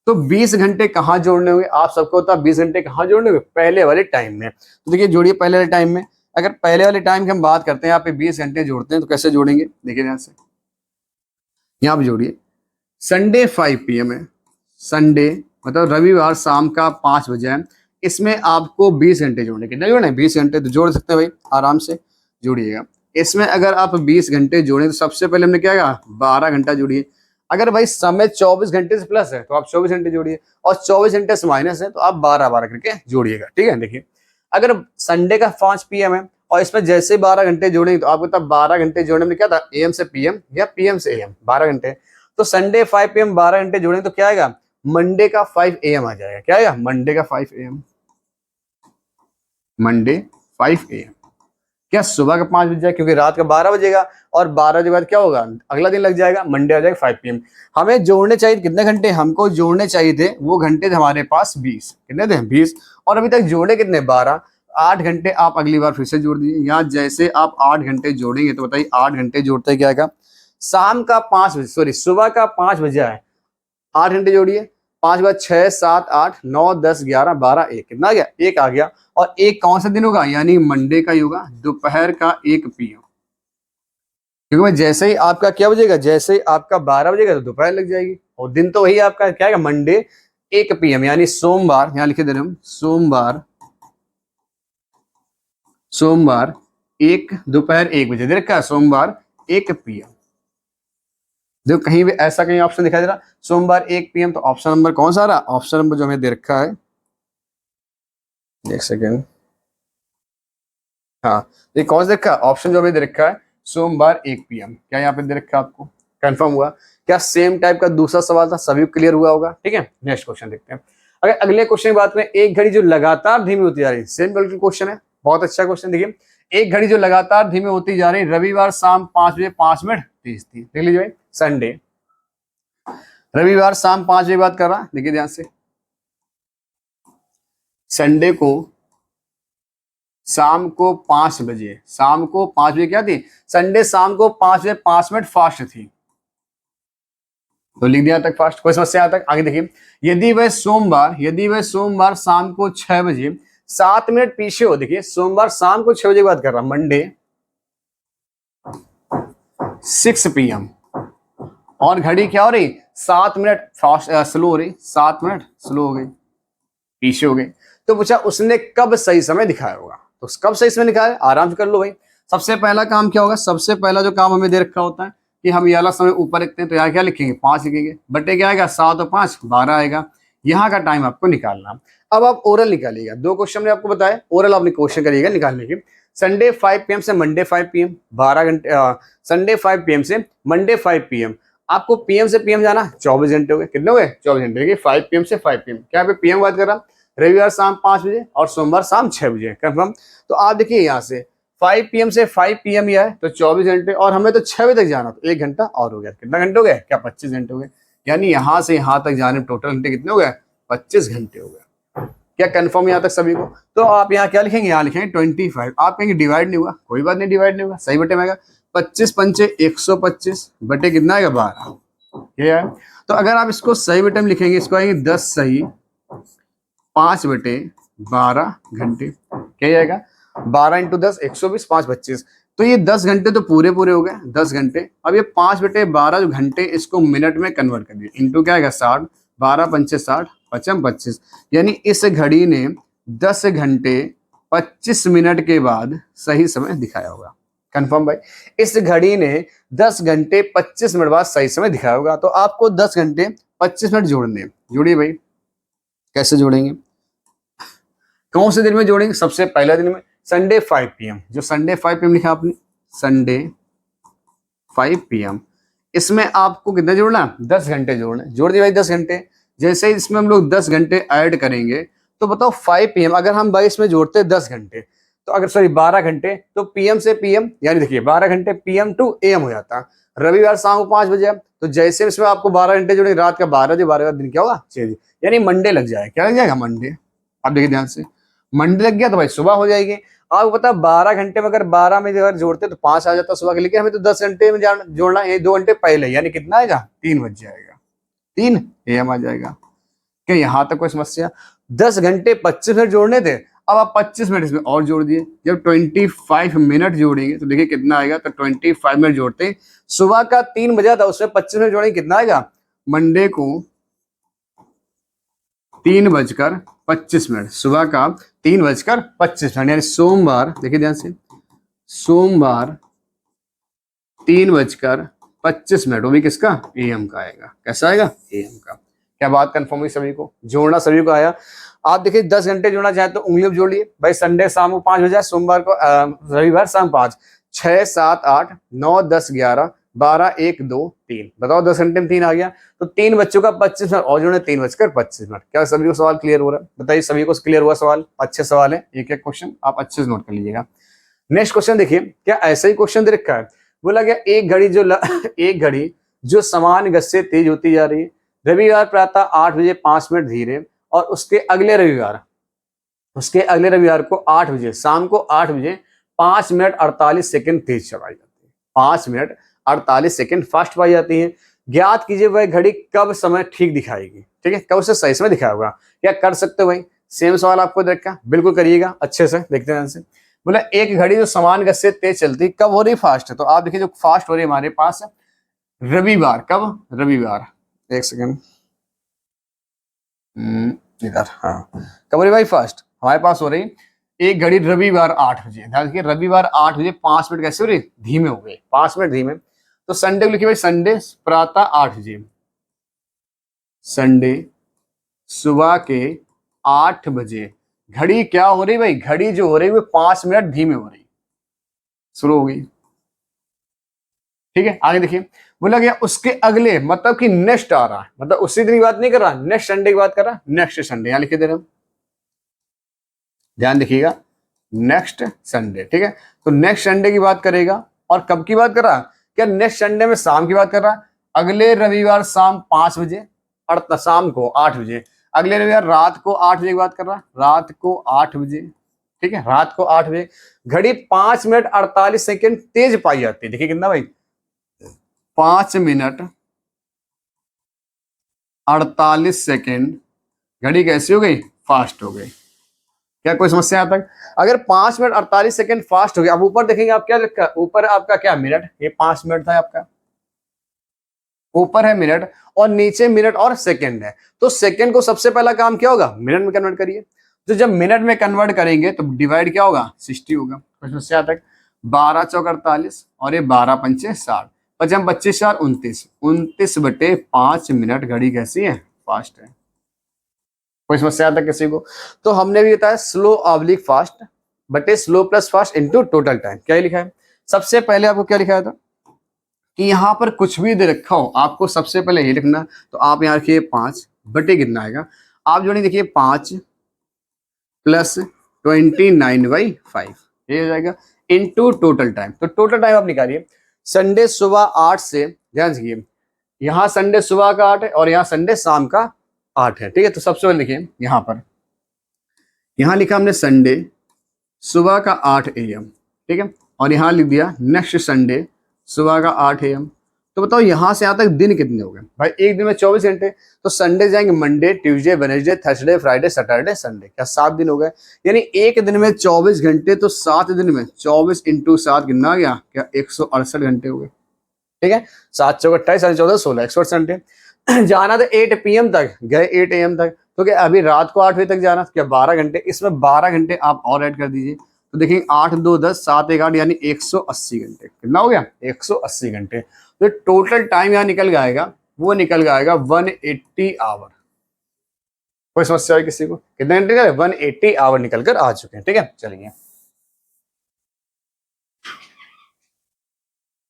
तो 20 घंटे कहाँ जोड़ने होंगे? आप सबको होता 20 घंटे कहाँ जोड़ने होंगे? पहले वाले टाइम में। तो देखिए जोड़िए पहले वाले टाइम में। अगर पहले वाले टाइम की हम बात करते हैं, यहाँ पे 20 घंटे जोड़ते हैं, तो कैसे जोड़ेंगे? देखिए ध्यान से, यहाँ पे जोड़िए। संडे 5 PM है, संडे मतलब रविवार शाम का 5 बजे है। इसमें आपको 20 घंटे जोड़ने, कितने जोड़ने? 20 घंटे। तो जोड़ सकते हैं भाई, आराम से जोड़िएगा। इसमें अगर आप 20 घंटे जोड़े तो सबसे पहले हमने क्या कहा? 12 घंटा जोड़िए। अगर भाई समय 24 घंटे से प्लस है तो आप 24 घंटे जोड़िए, और 24 घंटे से माइनस है तो आप 12-12 करके जोड़िएगा, ठीक है? देखिए अगर संडे का 5 PM है और इसमें जैसे 12 घंटे जोड़ेंगे तो आपको तब 12 घंटे जोड़ने में क्या था? AM से PM या PM से AM, 12 घंटे। तो संडे 5 PM 12 घंटे जोड़ेंगे तो क्या आएगा? मंडे का 5 AM आ जाएगा। क्या आएगा? मंडे का 5 AM, मंडे 5 AM। क्या सुबह का 5 बज जाए? क्योंकि रात का 12 बजेगा, और 12 के बाद क्या होगा? अगला दिन लग जाएगा, मंडे आ जाएगा 5 PM। हमें जोड़ने चाहिए कितने घंटे? हमको जोड़ने चाहिए थे वो घंटे थे हमारे पास 20। कितने थे? 20। और अभी तक जोड़े कितने? 12। 8 घंटे आप अगली बार फिर से जोड़ दीजिए। यहाँ जैसे आप 8 घंटे जोड़ेंगे तो बताइए 8 घंटे जोड़ते क्या आएगा, शाम का 5 बजे, सॉरी सुबह का 5 बजे है, 8 घंटे जोड़िए, 5 बाद 6 7 8 9 10 11 12 1, कितना आ गया, 1 आ गया। और 1 कौन सा दिन होगा, यानी मंडे का ही होगा, दोपहर का 1 PM। क्योंकि भाई जैसे ही आपका क्या बजेगा, जैसे ही आपका 12 बजेगा तो दोपहर लग जाएगी, और दिन तो वही आपका क्या है, मंडे 1 PM, यानी सोमवार, यहाँ लिखे दे रहे हम सोमवार, सोमवार 1 दोपहर 1 बजे दे रखा है, सोमवार 1 PM। देखो कहीं भी ऐसा कहीं ऑप्शन दिखाई दे रहा सोमवार 1 PM, तो ऑप्शन नंबर कौन सा आ रहा, ऑप्शन नंबर जो हमें दे रखा है, एक सेकेंड, हाँ ये कौन सा देखा, ऑप्शन जो हमें दे रखा है सोमवार 1 PM, क्या यहाँ पे दे रखा है आपको, कंफर्म हुआ क्या। सेम टाइप का दूसरा सवाल था, सभी क्लियर हुआ होगा, ठीक है। नेक्स्ट क्वेश्चन देखते हैं। अगर अगले क्वेश्चन की बात करें, एक घड़ी जो लगातार धीमी होती जा रही है, सेम क्वेश्चन है, बहुत अच्छा क्वेश्चन। देखिए, एक घड़ी जो लगातार धीमी होती जा रही है, रविवार शाम 5 बजे 5 मिनट 30 थी, देख लीजिए भाई, संडे, रविवार शाम 5 बजे बात कर रहा, देखिए ध्यान से, संडे को शाम को 5 बजे, शाम को 5 बजे क्या थी, संडे शाम को 5 बजे 5 मिनट फास्ट थी, तो लिख दिया तक फास्ट, कोई समस्या तक। आगे देखिए, यदि वह सोमवार शाम को 6 बजे 7 मिनट पीछे हो, देखिए सोमवार शाम को 6 बजे की बात कर रहा, मंडे 6 PM, और घड़ी क्या हो रही, 7 मिनट फास्ट स्लो हो रही, 7 मिनट स्लो हो गई, पीछे हो गई। तो पूछा उसने कब सही समय दिखाया होगा, तो कब सही समय दिखाया, आराम से कर लो भाई। सबसे पहला काम क्या होगा, सबसे पहला जो काम हमें दे रखा होता है कि हम ये वाला समय ऊपर लिखते हैं, तो यहाँ क्या लिखेंगे, 5 लिखेंगे, बटे क्या आएगा, 7 और 5 12 आएगा। यहाँ का टाइम आपको निकालना। अब आप ओरल निकालिएगा, 2 क्वेश्चन मैंने आपको बताया, ओरल आपने क्वेश्चन करिएगा निकालने के। संडे 5 PM से मंडे 5 PM, 12 घंटे, संडे 5 PM से मंडे 5 PM, आपको PM से PM जाना 24 घंटे हो गए, कितने हो गए, 24 घंटे। देखिए 5 PM से 5 PM, क्या पे PM बात कर रहा, रविवार शाम 5 बजे और सोमवार शाम 6 बजे, कंफर्म। तो आप देखिए यहाँ से 5 PM से 5 PM ही है, तो 24 घंटे, और हमें तो 6 बजे तक जाना, तो 1 घंटा और हो गया, कितना घंटे हो गए, क्या 25 घंटे हो गए, यानी यहाँ से यहाँ तक जाने में टोटल घंटे कितने हो गए, 25 घंटे हो गए। क्या कंफर्म यहाँ तक सभी को। तो आप यहाँ क्या लिखेंगे, यहाँ लिखेंगे 25, आप कहेंगे डिवाइड नहीं हुआ, कोई बात नहीं, डिवाइड नहीं हुआ, सही बटे में आएगा, 25 पंचे 125 बटे कितना आएगा, 12, ये है। तो अगर आप इसको सही बटे में लिखेंगे, इसको आएंगे 10 सही 5 बटे 12 घंटे, क्या आएगा, 12 इंटू 10 120, 5 25, तो ये 10 घंटे तो पूरे पूरे हो गए, 10 घंटे। अब ये 5 बटे 12 जो घंटे, इसको मिनट में कन्वर्ट कर दिए, इंटू क्या आएगा 60, 12 पंचे 60 पचम 25, यानी इस घड़ी ने 10 घंटे 25 मिनट के बाद सही समय दिखाया होगा, कंफर्म भाई। इस घड़ी ने 10 घंटे 25 मिनट बाद सही समय दिखाया होगा। तो आपको 10 घंटे 25 मिनट जोड़ने, जोड़िए भाई, कैसे जोड़ेंगे, कौन से दिन में जोड़ेंगे, सबसे पहला दिन में संडे 5 PM, जो संडे 5 PM लिखा आपने, संडे 5 PM, इसमें आपको कितना जोड़ना, 10 घंटे जोड़ना, जोड़ दिए भाई 10 घंटे। जैसे ही इसमें हम लोग 10 घंटे ऐड करेंगे, तो बताओ 5 PM, अगर हम 22 में जोड़ते 10 घंटे, तो अगर सॉरी 12 घंटे, तो PM से PM, यानी देखिए 12 घंटे PM टू AM हो जाता। रविवार शाम को 5 बजे, तो जैसे इसमें आपको 12 घंटे जोड़े, रात का 12 बजे, 12 का दिन क्या होगा 6 बजे, यानी मंडे लग जाएगा, क्या लग जाएगा, मंडे। अब देखिए ध्यान से, मंडे लग गया तो भाई सुबह हो जाएगी। आपको पता 12 घंटे में अगर 12 में अगर जोड़ते तो 5 आ जाता सुबह के लिए, हमें तो 10 घंटे में जोड़ना, ये 2 घंटे पहले, यानी कितना आएगा, 3 बज जाएगा, 3 AM आ जाएगा। क्या यहाँ तक कोई समस्या। 10 घंटे 25 मिनट जोड़ने थे, अब आप 25 मिनट इसमें और जोड़ दिए, जब 25 मिनट जोड़ेंगे तो देखिए कितना आएगा, तो 25 मिनट जोड़ते हैं, सुबह का 3 बजा था, उसमें 25 मिनट जोड़ेंगे, कितना आएगा, मंडे को 3:25, सुबह का 3:25, यानी सोमवार, देखिए ध्यान से, सोमवार 3:25, वो भी किसका, AM का आएगा, कैसा आएगा, AM का। क्या बात कंफर्म हुई सभी को, जोड़ना सभी को आया। आप देखिए 10 घंटे जोड़ना चाहे तो उंगलियों जोड़ लिए भाई, संडे शाम को 5 बजे, सोमवार को रविवार शाम 5, 6 7 8 9 10 11 12 1 2 3, बताओ 10 घंटे में 3 आ गया, तो 3 बच्चों का 25 मिनट और जोड़े, 3:25 मिनट। क्या सभी को सवाल क्लियर हो रहा है, बताइए सभी को क्लियर हुआ सवाल, अच्छे सवाल है, एक एक क्वेश्चन आप अच्छे से नोट कर लीजिएगा। नेक्स्ट क्वेश्चन देखिए, क्या ऐसा ही क्वेश्चन दे रखा है, बोला गया एक घड़ी जो समान गति से तेज होती जा रही है, रविवार प्रातः 8 बजे 5 मिनट धीरे, और उसके अगले रविवार उसके अगले रविवार को 8 बजे, शाम को 8 बजे 5 मिनट 48 सेकंड तेज चलाई जाती है। 5 मिनट 48 सेकंड फास्ट पाई जाती है। ज्ञात कीजिए वह घड़ी कब समय ठीक दिखाएगी। ठीक है, कब उसे सही समय दिखाया होगा। क्या कर सकते हो भाई? सेम सवाल आपको दे रखा, बिल्कुल करिएगा अच्छे से, देखते हैं आंसर। बोला एक घड़ी जो समान गति से तेज चलती कब हो रही फास्ट है, तो आप देखिए जो फास्ट हो रही है हमारे पास रविवार। कब? रविवार। एक सेकेंड, इधर, हाँ, कब हो रही भाई फास्ट? हमारे पास हो रही एक घड़ी रविवार 8 बजे। ध्यान रखिए रविवार 8 बजे 5 मिनट कैसे हो रही? धीमे हो गए, 5 मिनट धीमे। तो संडे को लिखिए भाई, संडे प्रातः 8 बजे, संडे सुबह के 8 बजे घड़ी क्या हो रही भाई? घड़ी जो हो रही वो 5 मिनट धीमे हो रही, शुरू हो गई। ठीक है, आगे देखिए, बोला गया उसके अगले, मतलब कि नेक्स्ट आ रहा है, मतलब उसी दिन की बात नहीं कर रहा, नेक्स्ट संडे की बात कर रहा, नेक्स्ट संडे यहां लिखे दे रहे हैं, ध्यान देखिएगा, नेक्स्ट संडे। ठीक है, तो नेक्स्ट संडे की बात करेगा और कब की बात कर रहा? क्या नेक्स्ट संडे में शाम की बात कर रहा? अगले रविवार शाम 5 बजे और शाम को 8 बजे। अगले रविवार रात को 8 बजे की बात कर रहा, रात को 8 बजे। ठीक है, रात को 8 बजे घड़ी 5 मिनट 48 सेकंड तेज पाई जाती है। देखिए कितना भाई? 5 मिनट 48 सेकंड घड़ी कैसी हो गई? फास्ट हो गई। क्या कोई समस्या आता है? अगर 5 मिनट 48 सेकंड फास्ट हो गया, अब ऊपर देखेंगे आप क्या लिखा, ऊपर आपका क्या मिनट, ये 5 मिनट था आपका, ऊपर है मिनट और नीचे मिनट और सेकंड है। तो सेकंड को सबसे पहला काम क्या होगा? मिनट में कन्वर्ट करिए। तो जब मिनट में कन्वर्ट करेंगे तो डिवाइड क्या होगा? 60 होगा। कुछ समस्या आता है? 12 चौक 48 और ये 12 पंचे 60, 55 25 4 29, 29/5 मिनट घड़ी कैसी है? फास्ट है। कोई समस्या आता है किसी को? तो हमने भी बताया स्लो ऑब्लिक फास्ट बटे slow plus fast into total time. क्या लिखा है? सबसे पहले आपको क्या लिखा था कि यहां पर कुछ भी दे रखा हो आपको सबसे पहले ये लिखना। तो आप यहां रखिए 5 बटे कितना आएगा, आप जोड़िए, देखिए 5 प्लस 29/5 ये हो जाएगा इनटू टोटल टाइम। तो टोटल टाइम आप निकालिए, संडे सुबह 8 से, ध्यान रखिए यहां संडे सुबह का 8 है और यहां संडे शाम का 8 है। ठीक है, तो सबसे पहले लिखिए यहां पर, यहां लिखा हमने संडे सुबह का 8 AM। ठीक है, और यहां लिख दिया नेक्स्ट संडे सुबह का 8 AM। तो बताओ यहां से यहां तक दिन कितने हो गए भाई? एक दिन में 24 घंटे। तो संडे जाएंगे Monday Tuesday Wednesday Thursday Friday Saturday Sunday, क्या 7 दिन हो गए? यानी एक दिन में 24 घंटे, तो 7 दिन में 24 इंटू 7 कितना आ गया? क्या 168 घंटे हो गए। ठीक है, 7 चौक 28 7 14 16 168 घंटे। जाना था 8 PM तक, गए 8 AM तक, तो क्या अभी रात को 8 बजे तक जाना, क्या 12 घंटे, इसमें 12 घंटे आप और ऐड कर दीजिए। तो देखिए 8 2 10 7 1 8 यानी 180 घंटे। कितना हो गया? 180 घंटे। तो टोटल टाइम यहाँ निकल जाएगा, वो निकल जाएगा 180 आवर। कोई समस्या है किसी को? कितने घंटे का? 180 आवर निकल कर आ चुके हैं। ठीक है, चलिए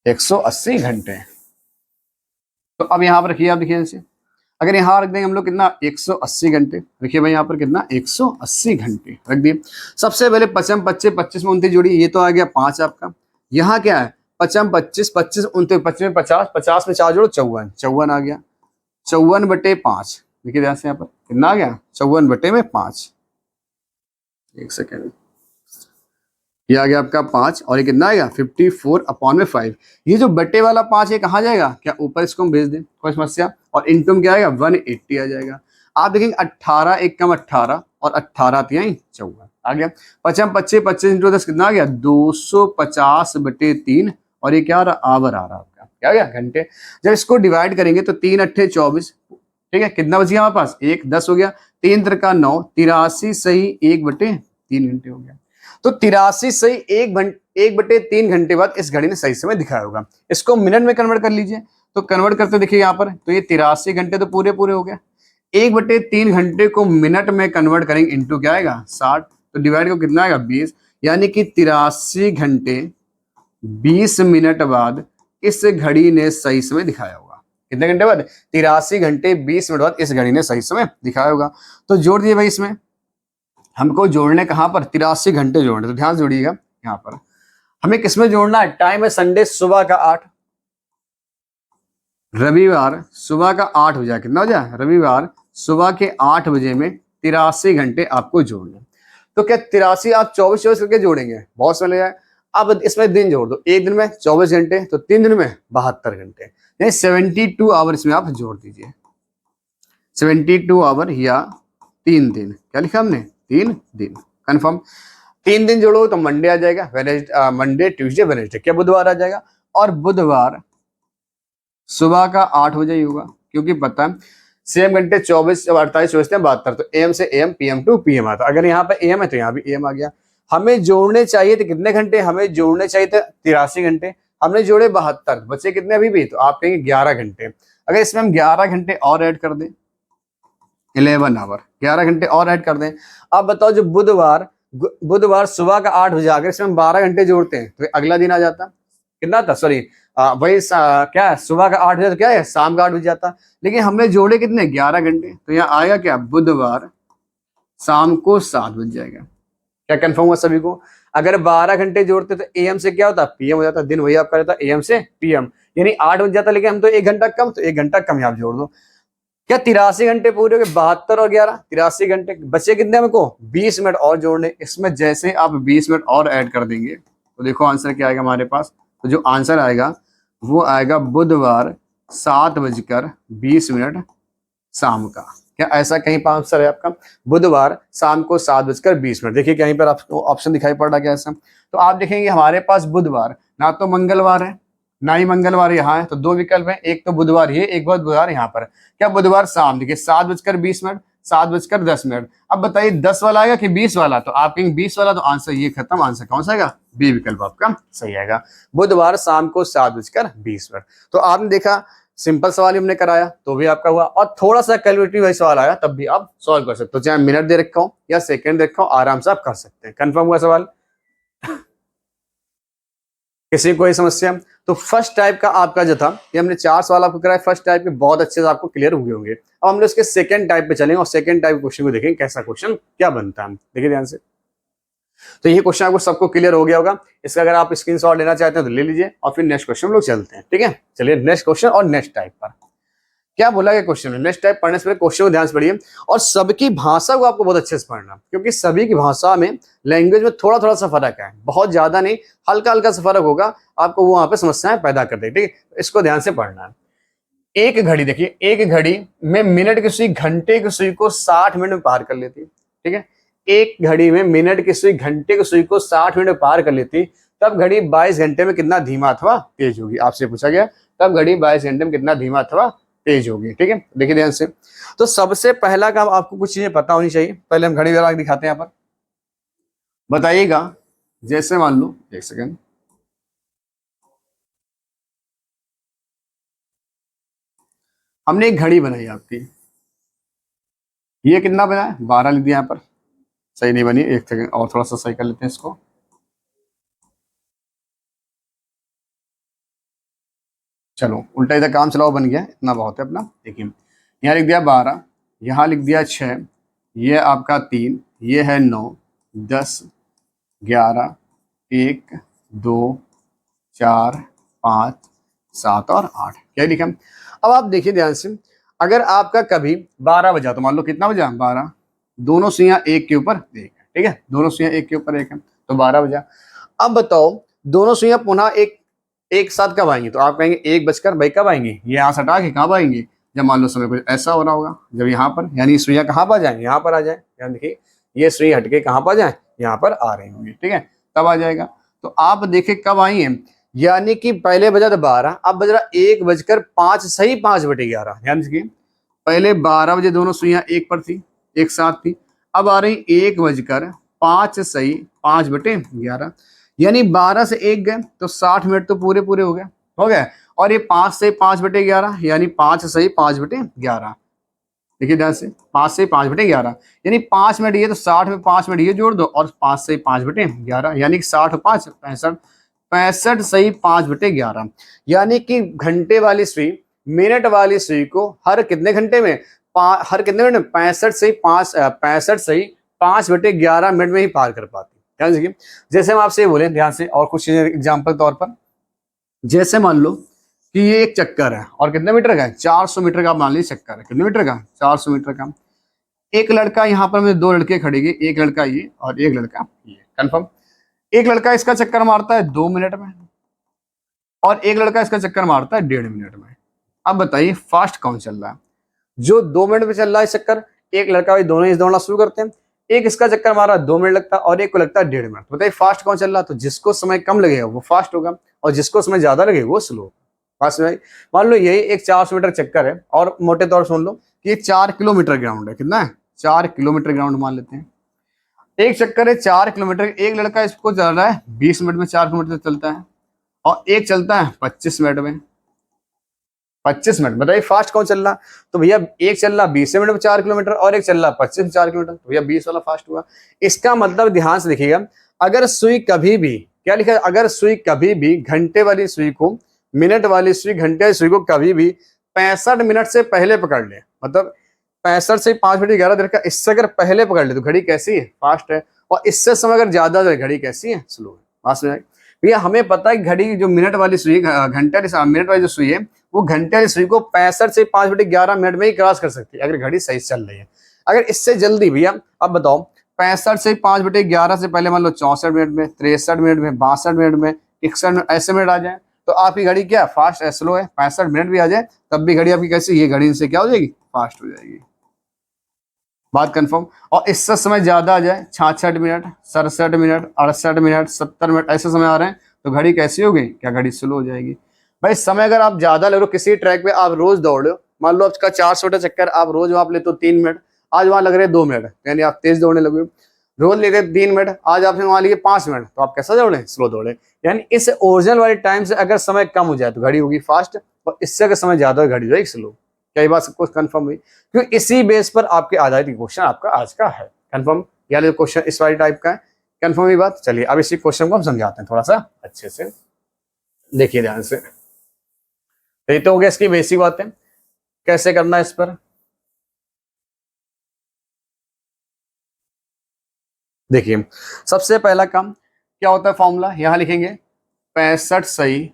180 घंटे। तो अब यहाँ पर रखिए, आप देखिए इसे, अगर यहाँ रख देंगे हम लोग कितना? 180 घंटे। देखिए भाई यहाँ पर कितना? 180 घंटे रख दिए। सबसे पहले 55 25 25 में 29 जोड़ी, ये तो आ गया 5 आपका। यहाँ क्या है? 55 25 25 29 25 में 50, 50 में 4 जोड़ो 54, 54 आ गया। 54/5, देखिए ध्यान से यहाँ पर कितना आ गया? 54/5। एक सेकेंड, ये आ गया आपका 5 और ये कितना आएगा? 54/5। ये जो बट्टे वाला 5 है कहाँ जाएगा? क्या ऊपर इसको हम भेज दें? कोई समस्या? और इनटू में क्या आएगा? 180 आ जाएगा। आप देखेंगे 18 1 कम 18 और 18 3 54 आ गया। 55 25 25 इंटू 10 कितना आ गया? 250/3 और ये क्या आ रहा? आवर आ रहा आपका, क्या आ गया? घंटे। जब इसको डिवाइड करेंगे तो 3 8 24। ठीक है, कितना बच गया हमारे पास? 1 10 हो गया, 3 3 9 83 सही 1/3 घंटे हो गया। तो 83 सही 1/3 घंटे बाद इस घड़ी ने सही समय दिखाया होगा। इसको मिनट में कन्वर्ट कर लीजिए, तो कन्वर्ट करते देखिए यहाँ पर, तो ये 83 घंटे तो पूरे पूरे हो गए। 1/3 घंटे को मिनट में कन्वर्ट करेंगे इंटू क्या आएगा? 60, तो डिवाइड को कितना आएगा? 20, यानी कि 83 घंटे 20 मिनट बाद इस घड़ी ने सही समय दिखाया होगा। कितने घंटे बाद? 83 घंटे 20 मिनट बाद इस घड़ी ने सही समय दिखाया होगा। तो जोड़ दिए भाई, इसमें हमको जोड़ने कहां पर? 83 घंटे जोड़ने। तो ध्यान जोड़िएगा यहां पर हमें किसमें जोड़ना है? टाइम है संडे सुबह का 8, रविवार सुबह का 8 हो जाए, कितना हो जाए? रविवार सुबह के 8 बजे में 83 घंटे आपको जोड़ना। तो क्या 83 आप 24 करके जोड़ेंगे, बहुत समय लगेगा। अब इसमें दिन जोड़ दो, एक दिन में 24 घंटे, तो 3 दिन में 72 घंटे, यानी 72 आवर इसमें आप जोड़ दीजिए। 72 आवर या 3 दिन, क्या लिखा हमने, 3 दिन, कंफर्म। 3 दिन जोड़ो तो मंडे आ जाएगा, मंडे ट्यूसडे वेडनेसडे, क्या बुधवार आ जाएगा। और बुधवार सुबह का 8 बजे ही होगा, क्योंकि पता है सेम घंटे 24 48 24 72, तो एम से एम, पीएम टू पीएम आता। अगर यहाँ पे एम है तो यहाँ भी एम आ गया। हमें जोड़ने चाहिए थे कितने घंटे, हमें जोड़ने चाहिए थे 83 घंटे, हमने जोड़े 72, बचे कितने अभी भी, तो आप कहेंगे 11 घंटे। अगर इसमें हम 11 घंटे और ऐड कर दें, 11 आवर, 11 घंटे और ऐड कर दें। अब बताओ जो बुधवार सुबह का 8 बजे, अगर इसमें हम 12 घंटे जोड़ते हैं तो अगला दिन आ जाता, कितना था, सॉरी वही क्या है, सुबह का 8 बजे तो क्या है, शाम का 8 बजे जाता। लेकिन हमने जोड़े कितने, 11 घंटे, तो यहाँ आएगा क्या, बुधवार शाम को 7 बज जाएगा। क्या कंफर्म हुआ सभी को। अगर 12 घंटे जोड़ते तो एएम से क्या होता, पीएम हो जाता, दिन वही आपका रहता एएम से पीएम, यानी 8 बज जाता। लेकिन हम तो 1 घंटा कम, तो 1 घंटा कम यहाँ जोड़ दो, क्या 83 घंटे पूरे हो गए, 72 और 11 83 घंटे, बचे कितने हमको, 20 मिनट और जोड़ने। इसमें जैसे आप 20 मिनट और ऐड कर देंगे तो देखो आंसर क्या आएगा हमारे पास। तो जो आंसर आएगा वो आएगा बुधवार 7:20 शाम का। क्या ऐसा कहीं पर आंसर है आपका, बुधवार शाम को 7:20। देखिए कहीं पर आपको ऑप्शन दिखाई पड़ रहा है क्या ऐसा। तो आप देखेंगे हमारे पास बुधवार ना तो मंगलवार है ना ही मंगलवार यहाँ है, तो 2 विकल्प है, एक तो बुधवार ये, एक बुधवार यहाँ पर। क्या बुधवार शाम, देखिए 7:20 7:10। अब बताइए 10 वाला आएगा कि 20 वाला, तो आप कहेंगे 20 वाला, तो आंसर ये खत्म, आंसर कौन सा आएगा, बी विकल्प आपका सही आएगा, बुधवार शाम को 7:20। तो आपने देखा सिंपल सवाल ही हमने कराया तो भी आपका हुआ, और थोड़ा सा कैलकुलेटिव वाइज सवाल आया तब भी आप सॉल्व कर सकते हो, चाहे मिनट दे रखा हो या सेकंड दे रखा हो, आराम से आप कर सकते हैं। कंफर्म हुआ सवाल, किसी कोई समस्या। तो फर्स्ट टाइप का आपका जो था, ये हमने 4 सवाल आपको कराया, फर्स्ट टाइप के बहुत अच्छे से आपको क्लियर हुए होंगे। अब हम लोग इसके सेकंड टाइप पे चलेंगे और सेकंड टाइप क्वेश्चन को देखेंगे कैसा क्वेश्चन क्या बनता है। देखिए ध्यान से, तो ये क्वेश्चन आपको सबको क्लियर हो गया होगा। इसका अगर आप स्क्रीनशॉट लेना चाहते हैं तो ले लीजिए, और फिर नेक्स्ट क्वेश्चन हम लोग चलते हैं। ठीक है, चलिए नेक्स्ट क्वेश्चन और नेक्स्ट टाइप पर क्या बोला गया क्वेश्चन में। नेक्स्ट टाइप पढ़ने से पहले क्वेश्चन को ध्यान से पढ़िए, और सबकी भाषा को आपको बहुत अच्छे से पढ़ना, क्योंकि सभी की भाषा में लैंग्वेज में थोड़ा थोड़ा सा फर्क है, बहुत ज्यादा नहीं, हल्का हल्का सा फर्क होगा, आपको वो वहां पे समस्याएं पैदा कर देगी। ठीक है, इसको ध्यान से पढ़ना है। एक घड़ी देखिए, एक घड़ी में मिनट की सुई घंटे की सुई को 60 मिनट में पार कर लेती है। ठीक है, एक घड़ी में मिनट की सुई घंटे की सुई को 60 मिनट में पार कर लेती, तब घड़ी 22 घंटे में कितना धीमा अथवा तेज होगी। आपसे पूछा गया तब घड़ी 22 घंटे में कितना धीमा अथवा तेज होगी। ठीक है, देखिए ध्यान से। तो सबसे पहला काम आपको कुछ चीजें पता होनी चाहिए। पहले हम घड़ी वाला दिखाते हैं यहाँ पर, बताइएगा। जैसे मान लो, एक सेकेंड, हमने एक घड़ी बनाई आपकी, ये कितना बना है, 12 लिख दिया यहाँ पर, सही नहीं बनी, एक सेकेंड और थोड़ा सा सही कर लेते हैं इसको। चलो उल्टा इधर काम चलाओ, बन गया, इतना बहुत है अपना। देखिए यहाँ लिख दिया 12, यहाँ लिख दिया 6, ये आपका 3, ये है 9, 10, 11, 1, 2, 4, 5, 7 और 8, क्या लिखा। अब आप देखिए ध्यान से, अगर आपका कभी 12 बजा, तो मान लो कितना बजा, 12, दोनों सुइयां एक के ऊपर एक है। ठीक है, दोनों सुइयां एक के ऊपर एक है, तो 12 बजा। अब बताओ दोनों सुइयां पुनः एक साथ कब आएंगी, तो आप कहेंगे 1 बजकर, भाई कब आएंगी, ये यहाँ से हटा के कब आएंगी, जब मान लो समय कुछ ऐसा हो रहा होगा, जब यहाँ पर, यानी सुइयां कहाँ पर आ जाए, यहाँ पर आ जाए। यानी देखिए ये सुई हटके कहाँ पर जाए, यहाँ पर आ रही होंगी। ठीक है, तब आ जाएगा। तो आप देखिए कब आई है, यानी कि पहले बजा तो 12, अब बज रहा 1:05, सही 5/11। ध्यान देखिए, पहले 12 बजे दोनों सुइयां एक पर थी, एक साथ थी, अब आ रही 1:05 सही 5/11, यानी 12 से 1 गए तो 60 मिनट तो पूरे पूरे हो गए। और ये 5 से 5/11, यानी 5 सही 5/11। देखिए ध्यान से, 5 से 5/11, यानी 5 मिनट ये, तो 60 में 5 मिनट ये जोड़ दो, और 5 से 5/11, यानी कि 60 और 5 65, 65 सही 5/11, यानी कि घंटे वाली सुई मिनट वाली सुई को हर कितने घंटे में, हर कितने मिनट में, 65 सही 5/11 मिनट में ही पार कर पाती। ध्यान देखिए, जैसे हम आपसे बोले ध्यान से, और कुछ चीजें एग्जाम्पल तौर पर, जैसे मान लो कि ये एक चक्कर है, और कितने मीटर का है, 400 मीटर का मान लीजिए चक्कर है, कितने मीटर का, 400 मीटर का। एक लड़का यहाँ पर में 2 लड़के खड़ेंगे, एक लड़का ये और एक लड़का ये, कंफर्म। एक लड़का इसका चक्कर मारता है 2 मिनट में और एक लड़का इसका चक्कर मारता है 1.5 मिनट में। अब बताइए फास्ट कौन चल रहा है? जो 2 मिनट में चल रहा है चक्कर, एक लड़का भाई दोनों ही दौड़ना शुरू करते हैं, एक इसका चक्कर मारा 2 मिनट लगता है और एक को लगता है 1.5 मिनट। बताइए फास्ट कौन चल रहा है? तो जिसको समय कम लगेगा वो फास्ट होगा और जिसको समय ज्यादा लगेगा वो स्लो। फास्ट में मान लो यही एक 400 मीटर चक्कर है और मोटे तौर सुन लो कि 4 किलोमीटर ग्राउंड है। कितना है? 4 किलोमीटर ग्राउंड मान लेते हैं। एक चक्कर है 4 किलोमीटर, एक लड़का इसको चल रहा है 20 मिनट में 4 किलोमीटर चलता है और एक चलता है 25 मिनट में। 25 मिनट, बताइए फास्ट कौन चल रहा? तो भैया एक चल रहा 20 मिनट में 4 किलोमीटर और एक चल रहा 25 में 4 किलोमीटर, तो भैया 20 वाला फास्ट हुआ। इसका मतलब ध्यान से देखिएगा, अगर सुई कभी भी, क्या लिखा है, अगर सुई कभी भी घंटे वाली सुई को, मिनट वाली सुई, घंटे वाली सुई को कभी भी 65 मिनट से पहले पकड़ ले, मतलब 65 से 5 मिनट 11 देर का, इससे अगर पहले पकड़ ले तो घड़ी कैसी है? फास्ट है। और इससे समय अगर ज्यादा है घड़ी कैसी है? स्लो है। बात में भैया हमें पता है घड़ी जो मिनट वाली सुई, घंटे मिनट वाली जो सुई है वो घंटे वाली सुई को 65 से 5 मिनट 11 मिनट में ही क्रॉस कर सकती है अगर घड़ी सही चल रही है। अगर इससे जल्दी भैया, अब बताओ 65 से 5 बटे 11 से पहले मान लो 64 मिनट में, 63 मिनट में, 62 मिनट में, 61 मिनट, ऐसे मिनट आ जाए तो आपकी घड़ी क्या फास्ट है? स्लो है। 65 मिनट भी आ जाए तब भी घड़ी आपकी कैसी? ये घड़ी इनसे क्या हो जाएगी? फास्ट हो जाएगी। बात कंफर्म। और इससे समय ज्यादा आ जाए 66 मिनट, 67 मिनट, 68 मिनट, 70 मिनट, ऐसे समय आ रहे हैं तो घड़ी कैसी होगी? क्या घड़ी स्लो हो जाएगी। भाई समय अगर आप ज्यादा ले रहे हो, किसी ट्रैक पे आप रोज दौड़ रहे हो, मान लो आपका 400 मीटर चक्कर आप रोज वहां लेते हो 3 मिनट, आज वहां लग रहे 2 मिनट, यानी आप तेज दौड़ने लगे। रोज लेते 3 मिनट, आज आपने वहां लिए 5 मिनट, तो आप कैसा दौड़े? स्लो दौड़े। यानी इस ओरिजिनल वाले टाइम से अगर समय कम हो जाए तो घड़ी होगी फास्ट और इससे अगर समय ज्यादा हो घड़ी हो जाएगी स्लो। क्या ये बात सबको कंफर्म हुई? क्योंकि इसी बेस पर आपके आधारित क्वेश्चन आपका आज का है। कंफर्म? यानी क्वेश्चन इस वाले टाइप का है। कंफर्म ये बात? चलिए अब इसी क्वेश्चन को हम समझाते हैं थोड़ा सा अच्छे से, देखिए ध्यान से। ये तो हो गया इसकी बेसिक बातें, कैसे करना है इस पर। देखिए सबसे पहला काम क्या होता है, फॉर्मूला यहां लिखेंगे 65 सही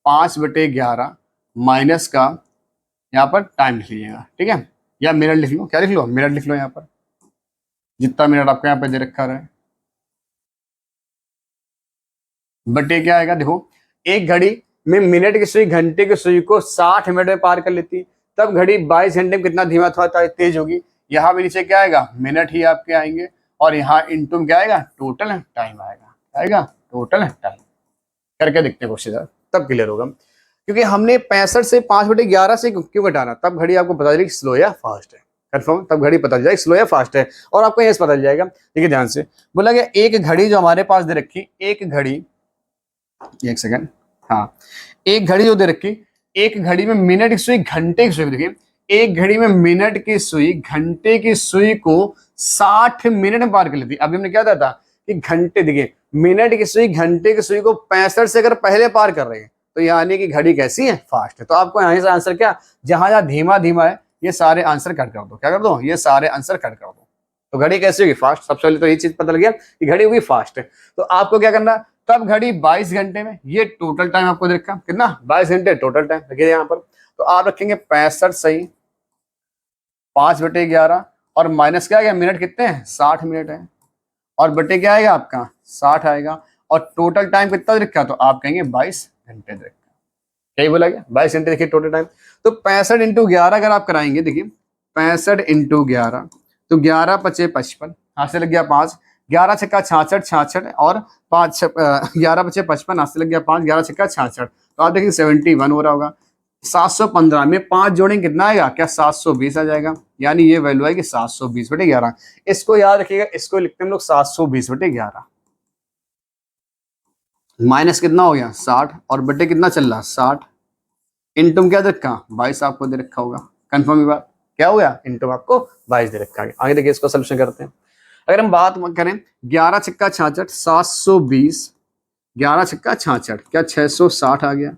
5/11 माइनस का, यहाँ पर टाइम लिख लीजिएगा, ठीक है, या मिनट लिख लो, क्या लिख लो? मिनट लिख लो यहाँ पर, जितना मिनट आपको यहाँ पे दे रखा है। बटे क्या आएगा? देखो एक घड़ी में मिनट की सुई घंटे की सुई को 60 मिनट में पार कर लेती, तब घड़ी 22 घंटे में कितना धीमा थोड़ा तेज होगी। यहाँ भी नीचे क्या आएगा? मिनट ही आपके आएंगे और यहाँ इंटू क्या आएगा? टोटल टाइम आएगा टोटल टाइम। करके देखते हैं क्वेश्चन, तब क्लियर होगा। क्योंकि हमने 65 से 5/11 से क्यों घटाना, तब घड़ी आपको पता चलेगी स्लो या फास्ट है। कंफर्म? तब घड़ी पता चल जाएगी स्लो या फास्ट है और आपको यह पता चल जाएगा। देखिए ध्यान से, बोला गया एक घड़ी जो हमारे पास दे रखी, एक घड़ी, एक सेकंड, हाँ, एक घड़ी जो दे रखी, एक घड़ी में मिनट की सुई घंटे की सुई, देखिए एक घड़ी में मिनट की सुई घंटे की सुई को 60 मिनट में पार कर लेती। अभी हमने क्या था कि घंटे, देखिए मिनट की सुई घंटे की सुई को 65 से अगर पहले पार कर रहे हैं तो यानी कि घड़ी कैसी है? फास्ट है। तो आपको यहाँ से आंसर क्या, जहां जहां धीमा धीमा है ये सारे आंसर कट कर दो। क्या कर दो? ये सारे आंसर कट कर दो। तो घड़ी कैसी होगी? फास्ट। सबसे पहले तो ये चीज पता लग गया कि घड़ी होगी फास्ट है। तो आपको क्या करना, तब घड़ी 22 घंटे में, ये टोटल टाइम आपको दे रखा कितना? 22 घंटे टोटल टाइम। देखिए यहाँ पर तो आप रखेंगे 65 सही 5/11 और माइनस क्या आएगा? मिनट कितने हैं? 60 मिनट है और बटे क्या आएगा आपका? 60 आएगा और टोटल टाइम कितना दे रखा? तो आप कहेंगे 22 घंटे दे रखा। क्या बोला गया? 22 घंटे। देखिए टोटल टाइम तो 65 × 11 अगर आप कराएंगे, देखिए 65 × 11 तो 11 × 5 = 55, हाथ से लग गया 5, 11 × 6 = 66 और 5 11 × 5 = 55, हाथ से लग गया 5, 11 × 6 = 66, तो आप देखिए 71 हो रहा होगा। 715 में 5 जोड़ेंगे कितना आएगा? क्या 720 आ जाएगा। यानी ये वैल्यू आएगी 720/11। इसको याद रखिएगा, इसको लिखते हैं हम लोग 720/11 माइनस कितना हो गया? 60 और बटे कितना चल रहा? 60 इंटू क्या दे रखा? 22 आपको दे रखा होगा। कंफर्म ही बात? क्या हो गया? इंटू आपको 22 दे रखा है। आगे देखिए इसको सोल्यूशन करते हैं। अगर हम बात करें 11 × 6 = 66, 720, 11 × 6 = 66, क्या 660 आ गया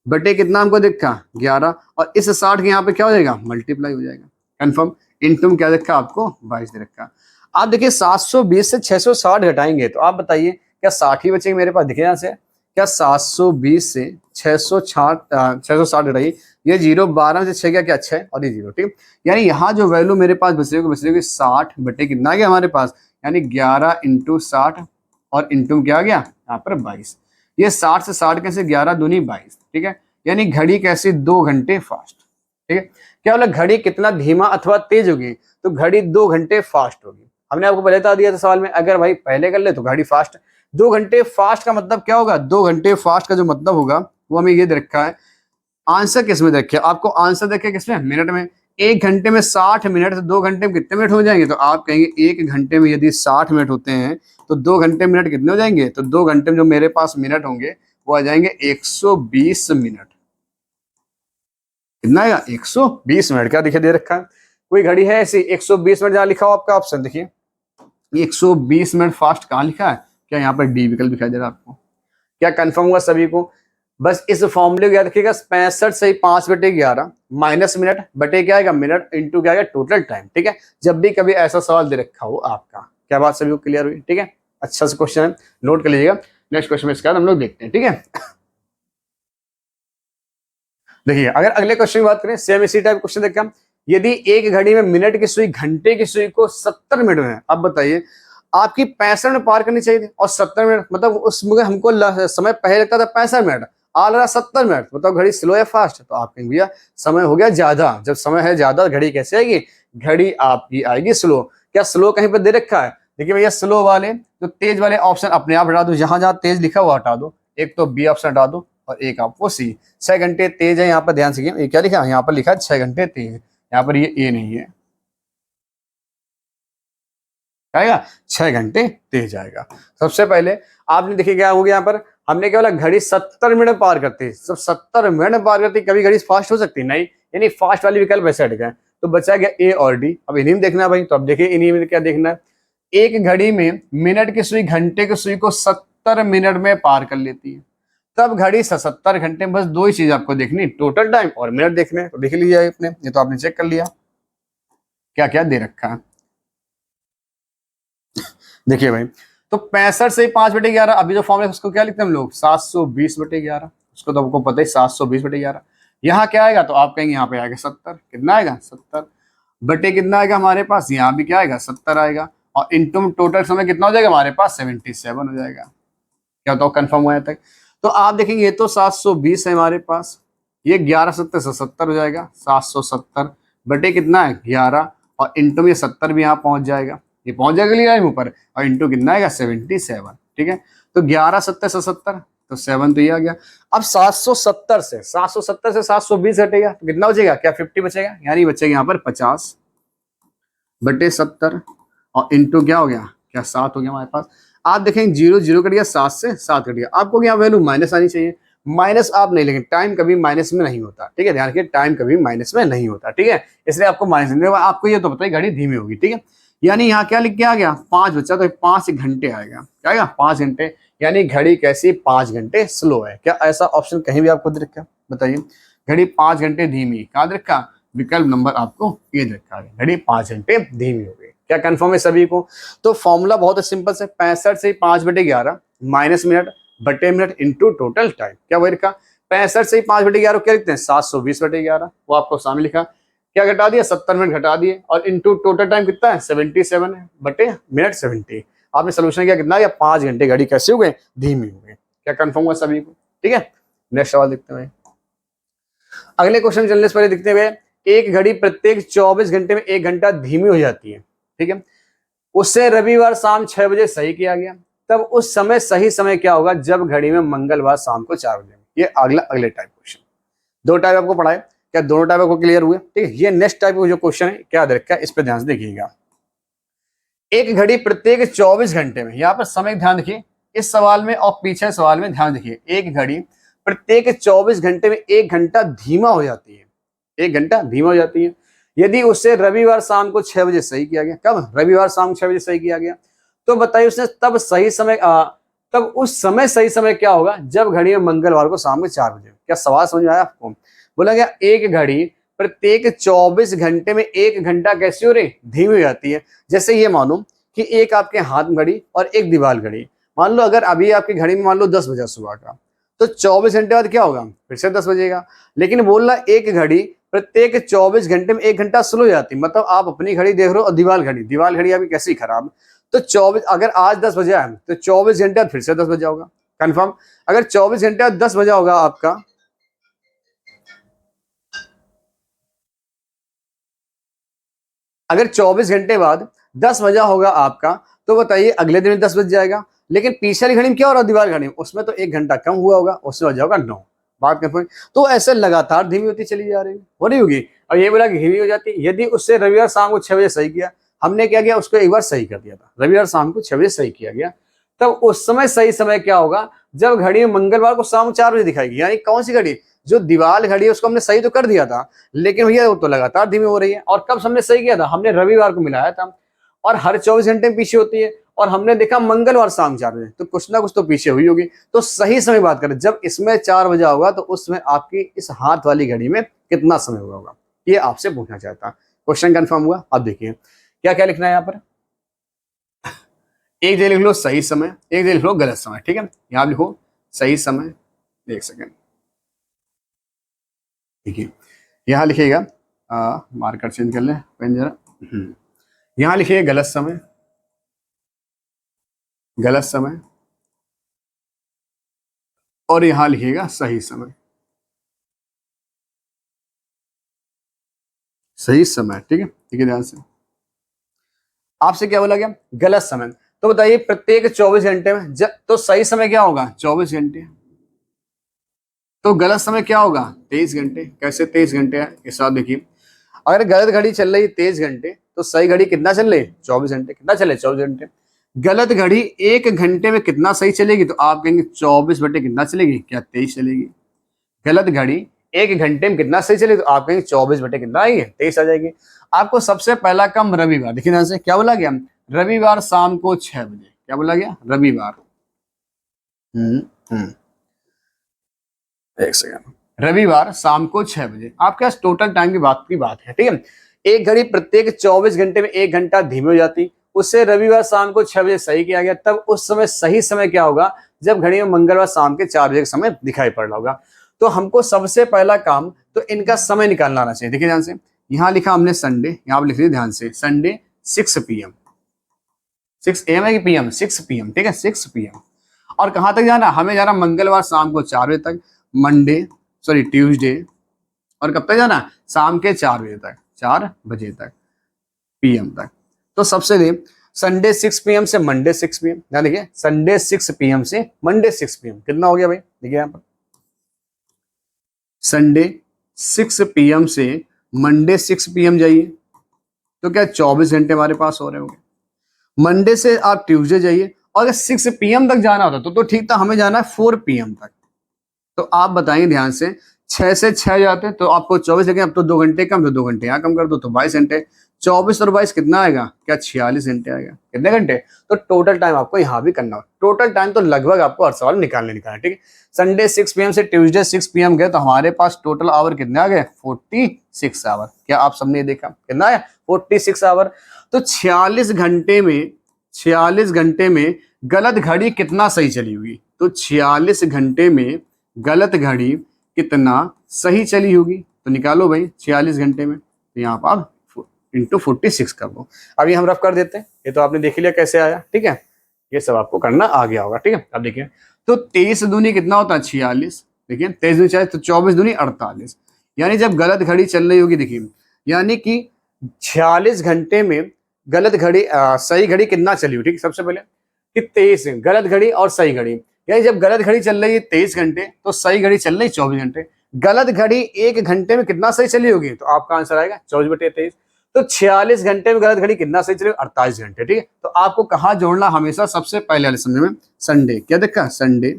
बटे कितना हमको देखा? 11 और इस 60 के यहाँ पे क्या हो जाएगा? मल्टीप्लाई हो जाएगा। कंफर्म? इंटू क्या देखा आपको? 22 दे रखा। आप देखिए 720 से 660 घटाएंगे तो आप बताइए क्या 60 ही बचेंगे मेरे पास? देखिए यहाँ से क्या 720 से 660 घटाइए, ये 0, 12 में से 6 क्या 6 और ये 0, ठीक। यानी यहाँ जो वैल्यू मेरे पास बच रही होगी 60 बटे कितना आ गया हमारे पास, यानी 11 इंटू 60 और इंटू क्या आ गया यहाँ पर 22। ये 60 से 60 कैसे, 11 दूनी 22, ठीक है। यानी घड़ी कैसे 2 घंटे फास्ट, ठीक है। क्या बोला घड़ी कितना धीमा अथवा तेज होगी, तो घड़ी 2 घंटे फास्ट होगी। हमने आपको पहले बता दिया था सवाल में, अगर भाई पहले कर ले तो घड़ी फास्ट। 2 घंटे फास्ट का मतलब क्या होगा, 2 घंटे फास्ट का जो मतलब होगा वो हमें ये दे रखा है। आंसर किस में देखिए, आपको आंसर देखे किसमें, मिनट में। 1 घंटे में 60 मिनट, तो 2 घंटे में कितने मिनट हो जाएंगे, तो आप कहेंगे 1 घंटे में यदि 60 मिनट होते हैं तो 2 घंटे मिनट कितने हो जाएंगे, तो 2 घंटे में जो मेरे पास मिनट होंगे वो आ जाएंगे 120 मिनट। कितना आएगा, 120 मिनट। क्या दिखे दे रखा है, कोई घड़ी है ऐसी 120 मिनट, जहां लिखा हो आपका ऑप्शन देखिए 120 मिनट फास्ट कहाँ लिखा है, क्या यहाँ पर डी विकल्प दिखाई दे रहा है आपको। क्या कंफर्म हुआ सभी को, बस इस फॉर्मूले को याद रखिएगा, 65 से 5 बटे 11 माइनस मिनट बटे क्या आएगा मिनट इंटू क्या आएगा टोटल टाइम, ठीक है। जब भी कभी ऐसा सवाल दे रखा हो आपका, क्या बात सभी को क्लियर हुई, ठीक है। अच्छा सा क्वेश्चन है, नोट कर लीजिएगा। नेक्स्ट क्वेश्चन में इसके बाद हम लोग देखते हैं, ठीक है। देखिए अगर अगले क्वेश्चन की बात करें, सेम इसी टाइप क्वेश्चन देखते हैं। यदि एक घड़ी में मिनट की सुई घंटे की सुई को 70 मिनट में, अब बताइए आपकी 65 मिनट पार करनी चाहिए थी और 70 मिनट, मतलब उसमें हमको समय पहले लगता था 65 मिनट, आ रहा 70 मिनट, बताओ घड़ी स्लो या फास्ट। तो आप कहेंगे भैया समय हो गया ज्यादा, जब समय है ज्यादा घड़ी कैसे आएगी, घड़ी आपकी आएगी स्लो। क्या स्लो कहीं पर दे रखा है, देखिए भैया स्लो वाले जो तेज वाले ऑप्शन अपने आप हटा दो, जहां जहां तेज लिखा हुआ हटा दो, एक तो बी ऑप्शन हटा दो और एक आपको सी। 6 घंटे तेज है यहाँ पर, ध्यान से ये क्या लिखा है, यहाँ पर लिखा है 6 घंटे तेज, यहाँ पर ये ए नहीं है, आएगा 6 घंटे तेज आएगा। सबसे पहले आपने देखिए क्या हो गया, यहाँ पर हमने क्या बोला, घड़ी 70 मिनट पार करती है, सब 70 मिनट पार करती, कभी घड़ी फास्ट हो सकती नहीं, यानी फास्ट वाली विकल्प ऐसे हट गए, तो बचा गया ए और डी। अब इन्हीं में देखना है भाई, तो अब देखिए इन्हीं में क्या देखना है। एक घड़ी में मिनट की सुई घंटे की सुई को 70 मिनट में पार कर लेती है, तब घड़ी 70 घंटे में बस 2 ही चीज आपको देखनी, टोटल टाइम और मिनट देखने, तो देख लीजिए आपने, ये तो आपने चेक कर लिया क्या क्या दे रखा है। देखिए भाई, तो 65 से 5 बटे 11, अभी जो फॉर्मूला है उसको क्या लिखते हैं हम लोग, 720 बटे 11, उसको तो आपको पता ही 720 बटे 11। यहाँ क्या आएगा, तो आप कहेंगे यहाँ पे आएगा 70, कितना आएगा 70 बटे कितना आएगा हमारे पास, यहाँ भी क्या आएगा 70 आएगा, और इंटू टोटल समय कितना हो जाएगा हमारे पास 77 हो जाएगा। क्या तो कंफर्म हुआ तक, तो आप देखेंगे ये तो 720 है हमारे पास, ये 11 70 से 70 हो जाएगा, 770 बटे कितना है 11, और इंटू में 70 भी यहाँ पहुंच जाएगा, ये पहुंच जाएगा लाइन ऊपर, और इंटू कितना आएगा 77, ठीक है। तो 11 70 से 70 तो 7 तो ये आ गया। अब 770 से 720 हटेगा तो कितना बचेगा, क्या 50 बचेगा, यानी बचेगा यहाँ पर 50 बटे 70 और इंटू क्या हो गया, क्या 7 हो गया हमारे पास। आप देखेंगे 0 0 कट गया, 7 से 7 कट गया, आपको यहाँ वैल्यू माइनस आनी चाहिए, माइनस आप नहीं लेकिन टाइम कभी माइनस में नहीं होता, ठीक है, ध्यान रखिए टाइम कभी माइनस में नहीं होता, ठीक है, इसलिए आपको माइनस नहीं, आपको ये तो पता है घड़ी धीमी होगी, ठीक है। यानी यहाँ क्या लिख के आ गया 5 बच्चा, तो 5 घंटे आएगा, क्या आएगा 5 घंटे, यानी घड़ी कैसी 5 घंटे स्लो है। क्या ऐसा ऑप्शन कहीं भी आपको दे रखा, बताइए घड़ी 5 घंटे धीमी, कहाँ दे रखा, विकल्प नंबर आपको ये दे रखा है, घड़ी 5 घंटे धीमी हो गई। क्या कंफर्म है सभी को, तो फॉर्मूला बहुत सिंपल से, 65 से 5 बटे 11 माइनस मिनट बटे मिनट इंटू टोटल टाइम, क्या वही रखा 65 से 5 बटे 11 क्या लिखते हैं 720 बटे 11, वो आपको सामने लिखा, क्या घटा दिया 70 मिनट घटा दिए, और इंटू टोटल टाइम कितना है 77 है बटे मिनट 70, आपने सोल्यूशन किया कितना, या 5 घंटे घड़ी कैसे हो गए धीमी हो गए। क्या कंफर्म हुआ सभी को, ठीक है। नेक्स्ट सवाल देखते हैं, अगले क्वेश्चन चलने से पहले देखते हुए, एक घड़ी प्रत्येक 24 घंटे में 1 घंटा धीमी हो जाती है, ठीक है, उससे रविवार शाम 6 बजे सही किया गया, तब उस समय सही समय क्या होगा जब घड़ी में मंगलवार शाम को 4 बजे। ये अगले टाइप क्वेश्चन, 2 टाइप आपको पढ़ाए, क्या दोनों टाइप आपको क्लियर हुए, ठीक है। ये नेक्स्ट टाइप का जो क्वेश्चन है क्या दे रखा है, इस पर ध्यान से देखिएगा। एक घड़ी प्रत्येक 24 घंटे में, यहाँ पर समय ध्यान देखिए, इस सवाल में और पीछे सवाल में ध्यान देखिए, एक घड़ी प्रत्येक 24 घंटे में 1 घंटा धीमा हो जाती है, 1 घंटा धीमा हो जाती है, यदि उससे रविवार शाम को 6 बजे सही किया गया, कब रविवार शाम 6 बजे सही किया गया, तो बताइए उसने तब सही समय तब उस समय सही समय क्या होगा जब घड़ी में मंगलवार को शाम को 4 बजे। क्या सवाल समझ में आया आपको, बोला गया एक घड़ी प्रत्येक 24 घंटे में 1 घंटा कैसी हो रही धीमी हो जाती है। जैसे ये मानो कि एक आपके हाथ घड़ी और एक दीवार घड़ी, मान लो अगर अभी आपकी घड़ी में मान लो 10 बजा सुबह का, तो 24 घंटे बाद क्या होगा, फिर से 10 बजेगा। लेकिन बोल रहा एक घड़ी प्रत्येक 24 घंटे में 1 घंटा स्लो जाती, मतलब आप अपनी घड़ी देख रहे हो और दीवार घड़ी अभी कैसी खराब। तो 24, अगर आज 10 बजा है तो 24 घंटे बाद फिर से 10 बजा होगा कंफर्म। अगर 24 घंटे बाद 10 बजा होगा आपका, अगर 24 घंटे बाद 10 बजा होगा आपका, तो बताइए अगले दिन 10 बज जाएगा। लेकिन पीछे वाली घड़ी में क्या हो रहा है, दीवार घड़ी में, उसमें तो 1 घंटा कम हुआ होगा, उसमें बजा होगा 9। बात कंफर्म। तो ऐसे लगातार धीमी होती चली जा रही है, हो रही होगी। और ये बोला कि धीमी हो जाती है। यदि उससे रविवार शाम को 6 बजे सही किया, हमने क्या किया, उसको एक बार सही कर दिया था, रविवार शाम को 6 बजे सही किया गया, तब उस समय सही समय क्या होगा, जब घड़ी में मंगलवार को शाम 4 बजे दिखाएगी। यानी कौन सी घड़ी, जो दीवार घड़ी है उसको हमने सही तो कर दिया था, लेकिन भैया वो तो लगातार धीमी हो रही है। और कब हमने सही किया था, हमने रविवार को मिलाया था, और हर 24 घंटे में पीछे होती है, और हमने देखा मंगलवार शाम 4 बजे, तो कुछ ना कुछ तो पीछे हुई होगी। तो सही समय बात करें, जब इसमें 4 बजा होगा तो उसमें आपकी इस हाथ वाली घड़ी में कितना समय हुआ होगा, ये आपसे पूछना चाहता। क्वेश्चन कंफर्म हुआ। अब देखिए क्या क्या लिखना है यहाँ पर, एक जगह लिख लो सही समय, एक जगह लिख लो गलत समय, ठीक है। यहाँ लिखो सही समय, एक सेकेंड, देखिए यहाँ लिखिएगा, मार्कर चेंज कर ले पेन जरा। यहाँ लिखिए गलत समय, गलत समय, और यहां लिखिएगा सही समय, सही समय, ठीक है। ठीक है, ध्यान से। आपसे क्या बोला गया, गलत समय। तो बताइए प्रत्येक 24 घंटे में तो सही समय क्या होगा, 24 घंटे। तो गलत समय क्या होगा, 23 घंटे। कैसे 23 घंटे है, इस साथ देखिए, अगर गलत घड़ी चल रही है 23 घंटे, तो सही घड़ी कितना चल रही, 24 घंटे। कितना चले, 24 घंटे। गलत घड़ी 1 घंटे में कितना सही चलेगी, तो आप कहेंगे 24 बटे कितना चलेगी, क्या 23 चलेगी। गलत घड़ी 1 घंटे में कितना सही चलेगी, तो आप कहेंगे 24 बटे कितना आएगी, 23 आ जाएगी। आपको सबसे पहला काम रविवार, देखिए ध्यान से, क्या बोला गया, रविवार शाम को 6 बजे। क्या बोला गया, रविवार। हम्म हम्म एक सेकंड, रविवार शाम को 6 बजे आपके पास टोटल टाइम की बात है, ठीक है। एक घड़ी प्रत्येक 24 घंटे में 1 घंटा धीमी हो जाती, उससे रविवार शाम को 6 बजे सही किया गया। तब उस समय सही समय क्या होगा, जब घड़ी में मंगलवार शाम के 4 बजे का समय दिखाई पड़ रहा होगा। तो हमको सबसे पहला काम तो इनका समय निकालना आना चाहिए। देखिए ध्यान से, यहां लिखा हमने संडे, यहां पर लिख लीजिए ध्यान से, संडे 6 PM, 6 AM है कि PM, 6 PM, ठीक है, 6 PM। और कहां तक जाना, हमें जाना मंगलवार शाम को 4 बजे तक, मंडे सॉरी ट्यूसडे, और कब तक जाना, शाम के 4 बजे तक, 4 बजे तक, PM तक। तो सबसे संडे 6 PM से मंडे 6 PM, ध्यान देखिए, संडे 6 PM से मंडे 6 PM कितना हो गया भाई, देखिए यहाँ पर, संडे 6 PM से मंडे 6 PM जाइए, तो क्या 24 घंटे हमारे पास हो रहे होंगे। मंडे से आप ट्यूसडे जाइए, और अगर 6 PM तक जाना होता तो ठीक था, हमें जाना है 4 PM तक। तो आप बताएंगे ध्यान से, 6 से 6 जाते तो आपको 24, लेकिन अब तो 2 घंटे कम, तो 2 घंटे यहाँ कम कर दो तो 22 घंटे। 24 और 22 कितना आएगा, क्या 46 घंटे आएगा। कितने घंटे, तो टोटल टाइम आपको यहाँ भी करना होगा। टोटल टाइम तो लगभग आपको हर सवाल निकालने निकालना, ठीक है। संडे 6 PM से ट्यूसडे 6 PM गए, तो हमारे पास टोटल आवर कितने आ गए, 46 आवर। क्या आप सबने देखा कितना है, 46 आवर। तो 46 घंटे में गलत घड़ी कितना सही चली होगी, तो 46 घंटे में गलत घड़ी कितना सही चली होगी, तो निकालो भाई 46 घंटे में, तो यहाँ पर आप इंटू 46 कर दो। अभी हम रफ कर देते हैं, ये तो आपने देख लिया कैसे आया, ठीक है। ये सब आपको करना आ गया होगा, ठीक है। अब देखिए, तो 23 दूनी कितना होता है, 46। देखिए 23 दूनी 40, तो 24 दूनी 48। यानी जब गलत घड़ी चल रही होगी, देखिए यानी कि 46 घंटे में गलत घड़ी सही घड़ी कितना चली होगी, ठीक। सबसे पहले कि 23 गलत घड़ी और सही घड़ी, यानी जब गलत घड़ी चल रही है 23 घंटे, तो सही घड़ी चल रही 24 घंटे। गलत घड़ी 1 घंटे में कितना सही चली होगी, तो आपका आंसर आएगा 24 बटे 23। तो 46 घंटे में गलत घड़ी कितना सही चली, 48 घंटे, ठीक है। तो आपको कहाँ जोड़ना, हमेशा सबसे पहले वाले समय में संडे, क्या देखा संडे,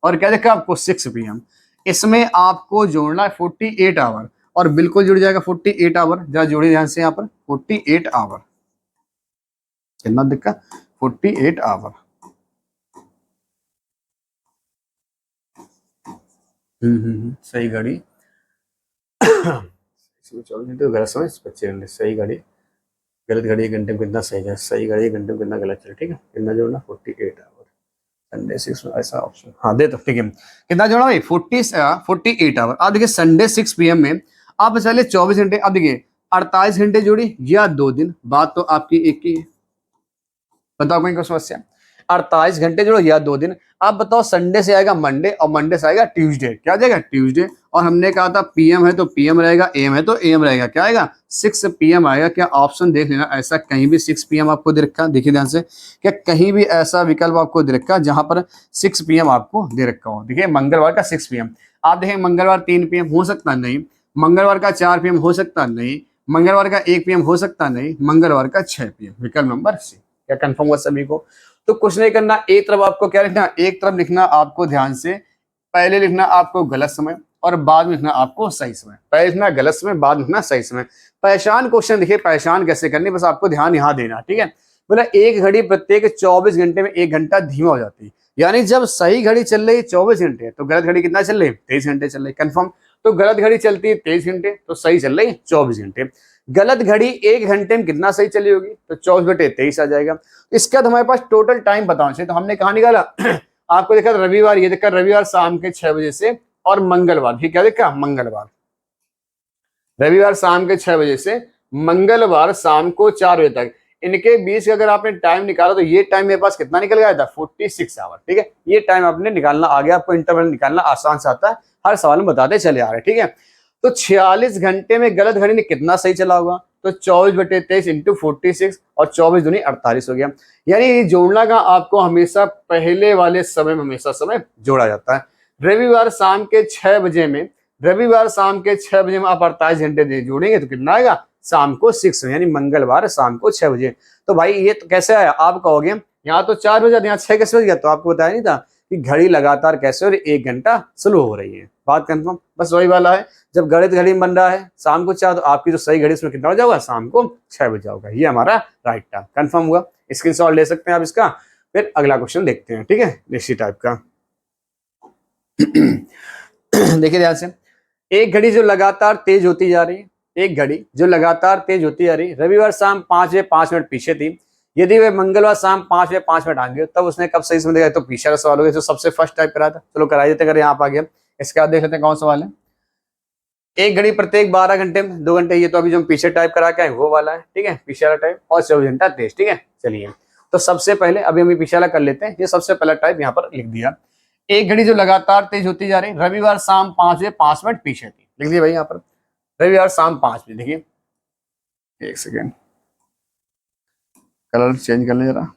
और क्या देखा आपको 6 PM। इसमें आपको जोड़ना है 48 आवर, और बिल्कुल जुड़ जाएगा 48 आवर। जरा जोड़िए ध्यान से, यहाँ पर 48 आवर, कितना दिक्का 48 आवर। सही घड़ी 24 घंटे गलत समय 25 घंटे, सही घड़ी गलत घड़ी 1 घंटे में कितना सही है, सही घड़ी 1 घंटे में कितना गलत चले, ठीक है। कितना जोड़ना 48 आवर। संडे 6 ऐसा ऑप्शन हाँ दे दो, ठीक है। कितना जोड़ा भाई 48 आवर। अब देखिए संडे 6 PM में आप चले 24 घंटे, अब देखिए 48 घंटे जोड़ी या 2 दिन, बात तो आपकी एक ही है। बताओ कहीं कोई समस्या? 48 घंटे जोड़ो या 2 दिन। आप बताओ संडे से आएगा मंडे और मंडे से आएगा ट्यूसडे, क्या आ जाएगा ट्यूसडे। और हमने कहा था पीएम है तो पीएम रहेगा, एम है तो एम रहेगा, क्या आएगा 6 PM आएगा। क्या ऑप्शन देख लेना ऐसा कहीं भी 6 PM आपको दे रखा, देखिए ध्यान से, क्या कहीं भी ऐसा विकल्प आपको दे रखा जहां पर 6 PM आपको दे रखा हो। देखिए मंगलवार का 6 PM, आप देखें मंगलवार 3 PM हो सकता नहीं, मंगलवार का 4 PM हो सकता नहीं, मंगलवार का 1 PM हो सकता नहीं, मंगलवार का 6 PM, विकल्प नंबर सी। क्या कंफर्म हुआ सभी को? तो कुछ नहीं करना, एक तरफ आपको क्या लिखना, एक तरफ लिखना आपको ध्यान से, पहले लिखना आपको गलत समय और बाद में लिखना आपको सही समय। पहले लिखना गलत समय, बाद में लिखना सही समय। पहचान क्वेश्चन देखिए, पहचान कैसे करनी, बस आपको ध्यान यहाँ देना, ठीक है। बोला एक घड़ी प्रत्येक 24 घंटे में 1 घंटा धीमा हो जाती है, यानी जब सही घड़ी चल रही है 24 घंटे तो गलत घड़ी कितना चल रही है 23 घंटे चल रही है। कंफर्म? तो गलत घड़ी चलती है 23 घंटे तो सही चल रही है 24 घंटे। गलत घड़ी 1 घंटे में कितना सही चली होगी, तो 24/23 आ जाएगा। इसके बाद हमारे पास टोटल टाइम बताना चाहिए, तो हमने कहा निकाला आपको देखा रविवार, ये देखा रविवार शाम के 6 बजे से, और मंगलवार ये क्या देखा मंगलवार, रविवार शाम के 6 बजे से मंगलवार शाम को 4 बजे तक, इनके बीच अगर आपने टाइम निकाला तो ये टाइम मेरे पास कितना निकल गया था 46 आवर, ठीक है। ये टाइम आपने निकालना आ गया, आपको इंटरवल निकालना आसान से आता है, हर सवाल में बताते चले आ रहे, ठीक है। तो 46 घंटे में गलत घड़ी ने कितना सही चला होगा, तो 24/23 इंटू 46 और 24 दूनी 48 हो गया। यानी जोड़ना का आपको हमेशा पहले वाले समय में हमेशा समय जोड़ा जाता है। रविवार शाम के 6 बजे में, रविवार शाम के 6 बजे में आप 48 घंटे जोड़ेंगे तो कितना आएगा शाम को 6, यानी मंगलवार शाम को 6 बजे। तो भाई ये तो कैसे आया, आप कहोगे यहाँ तो 4 बजे यहाँ 6 कैसे बज गया, तो आपको बताया नहीं था कि घड़ी लगातार कैसे और 1 घंटा स्लो हो रही है। बात कंफर्म? बस वही वाला है, जब गलत घड़ी बन रहा है शाम को 4 तो आपकी जो सही घड़ी उसमें कितना हो जाएगा शाम को 6 बजे होगा। ये हमारा राइट टाइम कंफर्म हुआ। स्क्रीनशॉट ले सकते हैं आप इसका। फिर अगला क्वेश्चन देखते हैं, ठीक है, इसी टाइप का। देखिए ध्यान से, एक घड़ी जो लगातार तेज होती जा रही है, एक घड़ी जो लगातार तेज होती जा रही है, रविवार शाम 5 बजे 5 मिनट पीछे थी, यदि वह मंगलवार शाम 5 बजे 5 मिनट आगे तब उसने कब सही समय देखा, तो पीछे का सवाल हो गया जो सबसे फर्स्ट टाइप करा था। चलो करा देते, अगर यहाँ आ गया। इसके बाद देख लेते हैं कौन सवाल है। एक घड़ी प्रत्येक 12 घंटे में 2 घंटे, ये तो अभी जो हम पीछे टाइप करा के आए वो वाला है, ठीक है, पीछे वाला टाइप, और 24 घंटा तेज, ठीक है। चलिए तो सबसे पहले अभी हम पीछे वाला कर लेते हैं। ये सबसे पहला टाइप यहाँ पर लिख दिया, एक घड़ी जो लगातार तेज होती जा रही, रविवार शाम 5 बजे 5 मिनट पीछे थी, लिख दिया भाई यहाँ पर रविवार शाम 5 बजे। देखिए एक सेकेंड, कलर चेंज कर ले जरा।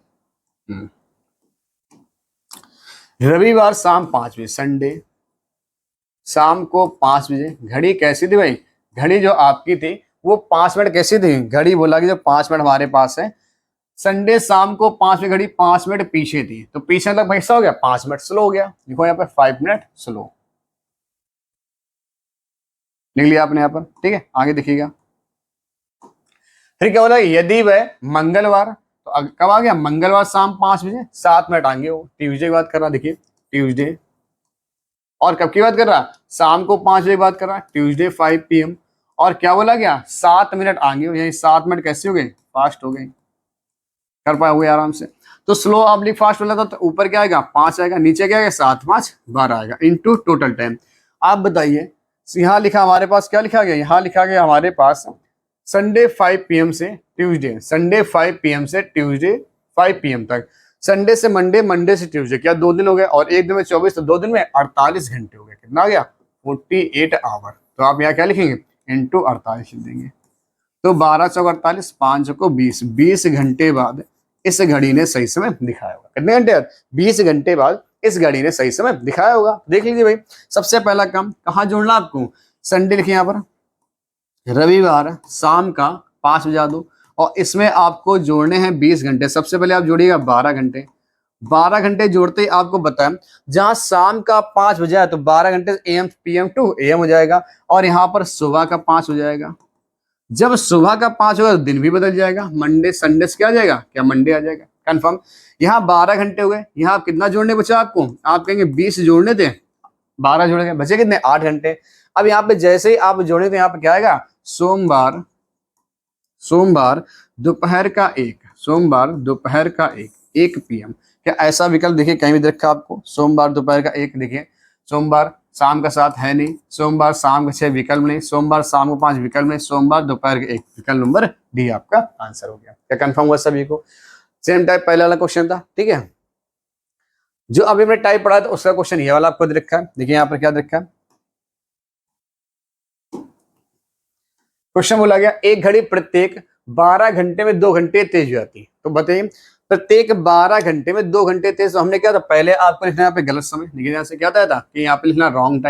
रविवार शाम 5 बजे, संडे शाम को 5 बजे, घड़ी कैसी थी भाई, घड़ी जो आपकी थी वो 5 मिनट कैसी थी, घड़ी बोला कि जो 5 मिनट हमारे पास है, संडे शाम को 5 बजे घड़ी 5 मिनट पीछे थी, तो पीछे तक भाई हो गया 5 मिनट स्लो हो गया। देखो यहाँ पे 5 मिनट स्लो लिख लिया आपने यहाँ पर, ठीक है। आगे देखिएगा, फिर क्या बोला, यदि वह मंगलवार, तो कब आ गया मंगलवार शाम 5 बजे 7 मिनट आगे हो, ट्यूसडे की बात कर रहा, देखिए ट्यूसडे, और कब की बात कर रहा, शाम को 5 बजे की बात कर रहा, ट्यूसडे 5 PM, और क्या बोला गया 7 मिनट आगे हो, यानी 7 मिनट कैसे हो गए फास्ट हो गए, कर पाए हुए आराम से। तो स्लो ऑब्लिक फास्ट बोला था, तो ऊपर क्या आएगा 5 आएगा, नीचे क्या आएगा 7 5 12 आएगा इनटू टोटल टाइम। आप बताइए, यहाँ लिखा हमारे पास क्या लिखा गया, यहाँ लिखा गया हमारे पास संडे 5 PM से ट्यूसडे, संडे 5 PM से ट्यूसडे 5 PM तक, संडे से मंडे, मंडे से ट्यूसडे, क्या 2 दिन हो गए, और एक दिन में 24, तो 2 दिन में 48 घंटे हो गए, कितना आ गया 48 आवर। तो आप यहाँ क्या लिखेंगे इंटू 48 लिख देंगे, तो 12 चौक 48, 5 चौको 20, 20 घंटे बाद इस घड़ी ने सही समय दिखाया होगा। कितने घंटे बाद, 20 घंटे बाद इस घड़ी ने सही समय दिखाया होगा। देख लीजिए भाई, सबसे पहला काम कहाँ जोड़ना आपको, संडे लिखिए यहाँ पर, रविवार शाम का 5 बजा दो, और इसमें आपको जोड़ने हैं 20 घंटे। सबसे पहले आप जोड़िएगा 12 घंटे, 12 घंटे जोड़ते ही आपको बताएं, जहां शाम का 5 बजा है तो 12 घंटे AM PM टू AM हो जाएगा, और यहाँ पर सुबह का 5 हो जाएगा। जब सुबह का 5 होगा तो दिन भी बदल जाएगा, मंडे संडे से क्या आ जाएगा, क्या मंडे आ जाएगा। कंफर्म? यहाँ 12 घंटे हो गए, यहाँ आप कितना जोड़ने बचा आपको, आप कहेंगे 20 जोड़ने थे, 12 जोड़ेंगे, बचे कितने 8 घंटे। अब यहाँ पे जैसे ही आप जोड़े तो यहाँ पे क्या आएगा, सोमवार दोपहर का 1, सोमवार दोपहर का 1, 1 PM। क्या ऐसा विकल्प देखिए कहीं भी देखा आपको? सोमवार दोपहर का 1 देखिए, सोमवार शाम का 7 है नहीं, सोमवार शाम का 6 विकल्प नहीं, सोमवार शाम को 5 विकल्प नहीं, सोमवार दोपहर के 1 विकल्प नंबर डी आपका आंसर हो गया। क्या कंफर्म हुआ सभी को? सेम टाइप पहले वाला क्वेश्चन था, ठीक है। जो अभी हमने टाइप पढ़ा था उसका क्वेश्चन ये वाला आपको दे रखा है। देखिए यहाँ पर क्या दे रखा है, क्वेश्चन बोला गया एक घड़ी प्रत्येक 12 घंटे में 2 घंटे तेज हो जाती है। तो बताइए प्रत्येक 12 घंटे में 2 घंटे तेज, तो हमने क्या था पहले आपको लिखना यहाँ पे गलत समय, लेकिन यहाँ से क्या था कि यहाँ पे लिखना रॉन्ग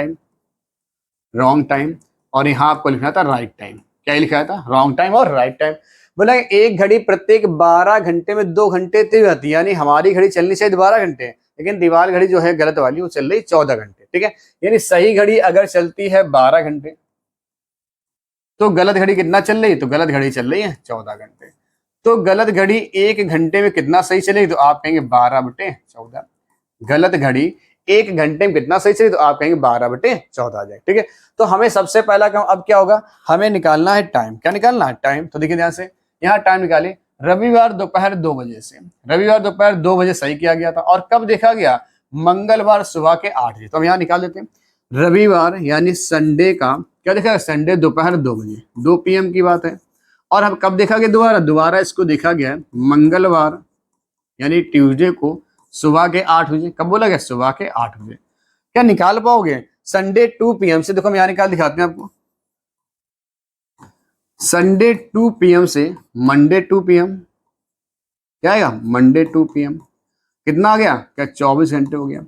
टाइम, और यहाँ आपको लिखना था राइट टाइम। क्या लिखा था? रॉन्ग टाइम और राइट टाइम। बोला एक घड़ी प्रत्येक 12 घंटे में 2 घंटे तेज हो जाती है, यानी हमारी घड़ी चलनी चाहिए 12 घंटे, लेकिन दीवार घड़ी जो है गलत वाली वो चल रही 14 घंटे, ठीक है। यानी सही घड़ी अगर चलती है 12 घंटे तो गलत घड़ी कितना चल रही है? तो गलत घड़ी चल रही है 14 घंटे। तो गलत घड़ी 1 घंटे में कितना सही चलेगी? तो आप कहेंगे 12/14। गलत घड़ी 1 घंटे में कितना सही चलेगी? तो आप कहेंगे 12/14 आ जाए, ठीक है। तो हमें सबसे पहला काम अब क्या होगा, हमें निकालना है टाइम। क्या निकालना है? टाइम। तो देखिए ध्यान से यहाँ टाइम निकालिए, रविवार दोपहर 2 बजे से, रविवार दोपहर 2 बजे सही किया गया था, और कब देखा गया? मंगलवार सुबह के 8 बजे। तो हम यहाँ निकाल देते हैं रविवार यानी संडे का क्या देखा? संडे दोपहर 2 बजे, 2 PM की बात है। और हम कब देखा गया? दोबारा इसको देखा गया है मंगलवार यानी ट्यूसडे को सुबह के 8 बजे। कब बोला गया? सुबह के 8 बजे। क्या निकाल पाओगे? संडे 2 PM से, देखो हम यहाँ निकाल दिखाते हैं आपको, संडे 2 PM से मंडे 2 PM, क्या आएगा? Monday 2 PM। कितना आ गया? क्या 24 घंटे हो गया।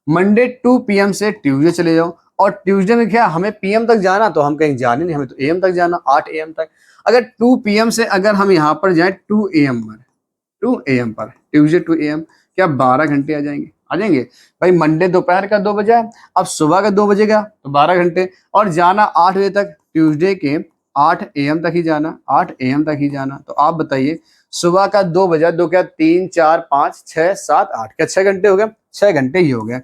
मंडे 2 PM से ट्यूसडे चले जाओ, और ट्यूसडे में क्या हमें PM तक जाना, तो हम कहीं जाने नहीं, हमें तो AM तक जाना, 8 AM तक। अगर 2 PM से अगर हम यहाँ पर जाएं 2 AM पर ट्यूसडे 2 AM, क्या 12 घंटे आ जाएंगे? आ जाएंगे भाई। मंडे दोपहर का 2 बजे है, अब सुबह का 2 बजेगा तो 12 घंटे, और जाना 8 बजे तक, ट्यूसडे के 8 AM तक ही जाना, 8 AM तक ही जाना। तो आप बताइए सुबह का 2 बजा, 2 क्या 3 4 5 6 7 8, क्या 6 घंटे हो गए? 6 घंटे ही हो गए।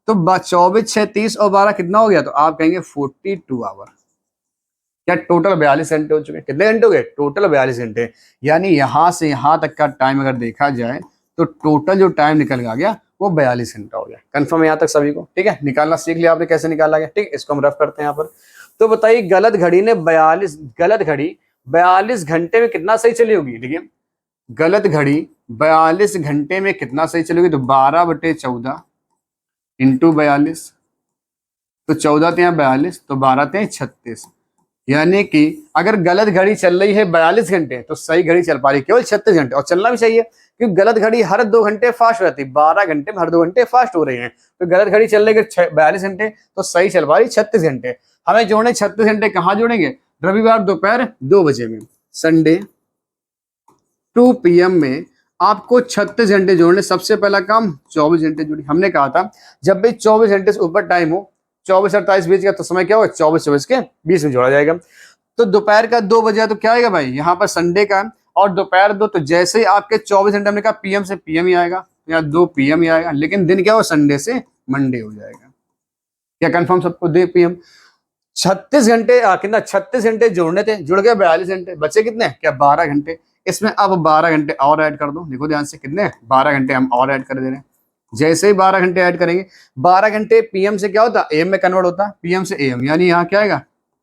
तो 24 6 30 और 12 कितना हो गया? तो आप कहेंगे 42 आवर। क्या टोटल 42 घंटे हो चुके? कितने घंटे हो गए? टोटल 42 घंटे। यानी यहां से यहां तक का टाइम अगर देखा जाए तो टोटल जो टाइम निकल गया वो 42 घंटा हो गया। कंफर्म है यहाँ तक सभी को? ठीक है, निकालना सीख लिया आपने कैसे निकाला गया, ठीक। इसको हम रफ करते हैं यहाँ पर। तो बताइए गलत घड़ी 42 घंटे में कितना सही चली होगी? देखिए गलत घड़ी 42 घंटे में कितना सही चलेगी? तो 12/14 इंटू 42, तो 14 × 42, तो 12 × 36। यानी कि अगर गलत घड़ी चल रही है 42 घंटे तो सही घड़ी चल पा रही केवल 36 घंटे, और चलना भी चाहिए क्योंकि गलत घड़ी हर 2 घंटे फास्ट रहती है। 12 घंटे में हर 2 घंटे फास्ट हो रही है, तो गलत घड़ी चल रही है 42 घंटे तो सही चल पा रही 36 घंटे। हमें जोड़ने 36 घंटे कहाँ जोड़ेंगे? रविवार दोपहर 2 बजे में, संडे 2 PM में आपको 36 घंटे जोड़ने। सबसे पहला काम 24 घंटे जोड़ी। हमने कहा था जब भी 24 घंटे से ऊपर टाइम हो, 24-48 बीच का, तो समय क्या होगा? 24 के 20 में जोड़ा जाएगा। तो दोपहर का 2 बजे तो क्या आएगा भाई? यहाँ पर संडे का और दोपहर 2, तो जैसे ही आपके 24 घंटे, हमने कहा PM से PM ही आएगा या 2 PM ही आएगा, लेकिन दिन क्या हो? संडे से मंडे हो जाएगा। क्या कंफर्म सबको? 2 PM। 36 घंटे कितना? 36 घंटे जोड़ने थे, जुड़ गए 42 घंटे, बचे कितने? क्या 12 घंटे। इसमें अब 12 घंटे और ऐड कर दो। देखो ध्यान से कितने? 12 घंटे हम और ऐड कर दे रहे हैं। जैसे ही 12 घंटे ऐड करेंगे, 12 घंटे PM से क्या होता? AM में कन्वर्ट होता, PM से AM, यानी यहाँ क्या आएगा?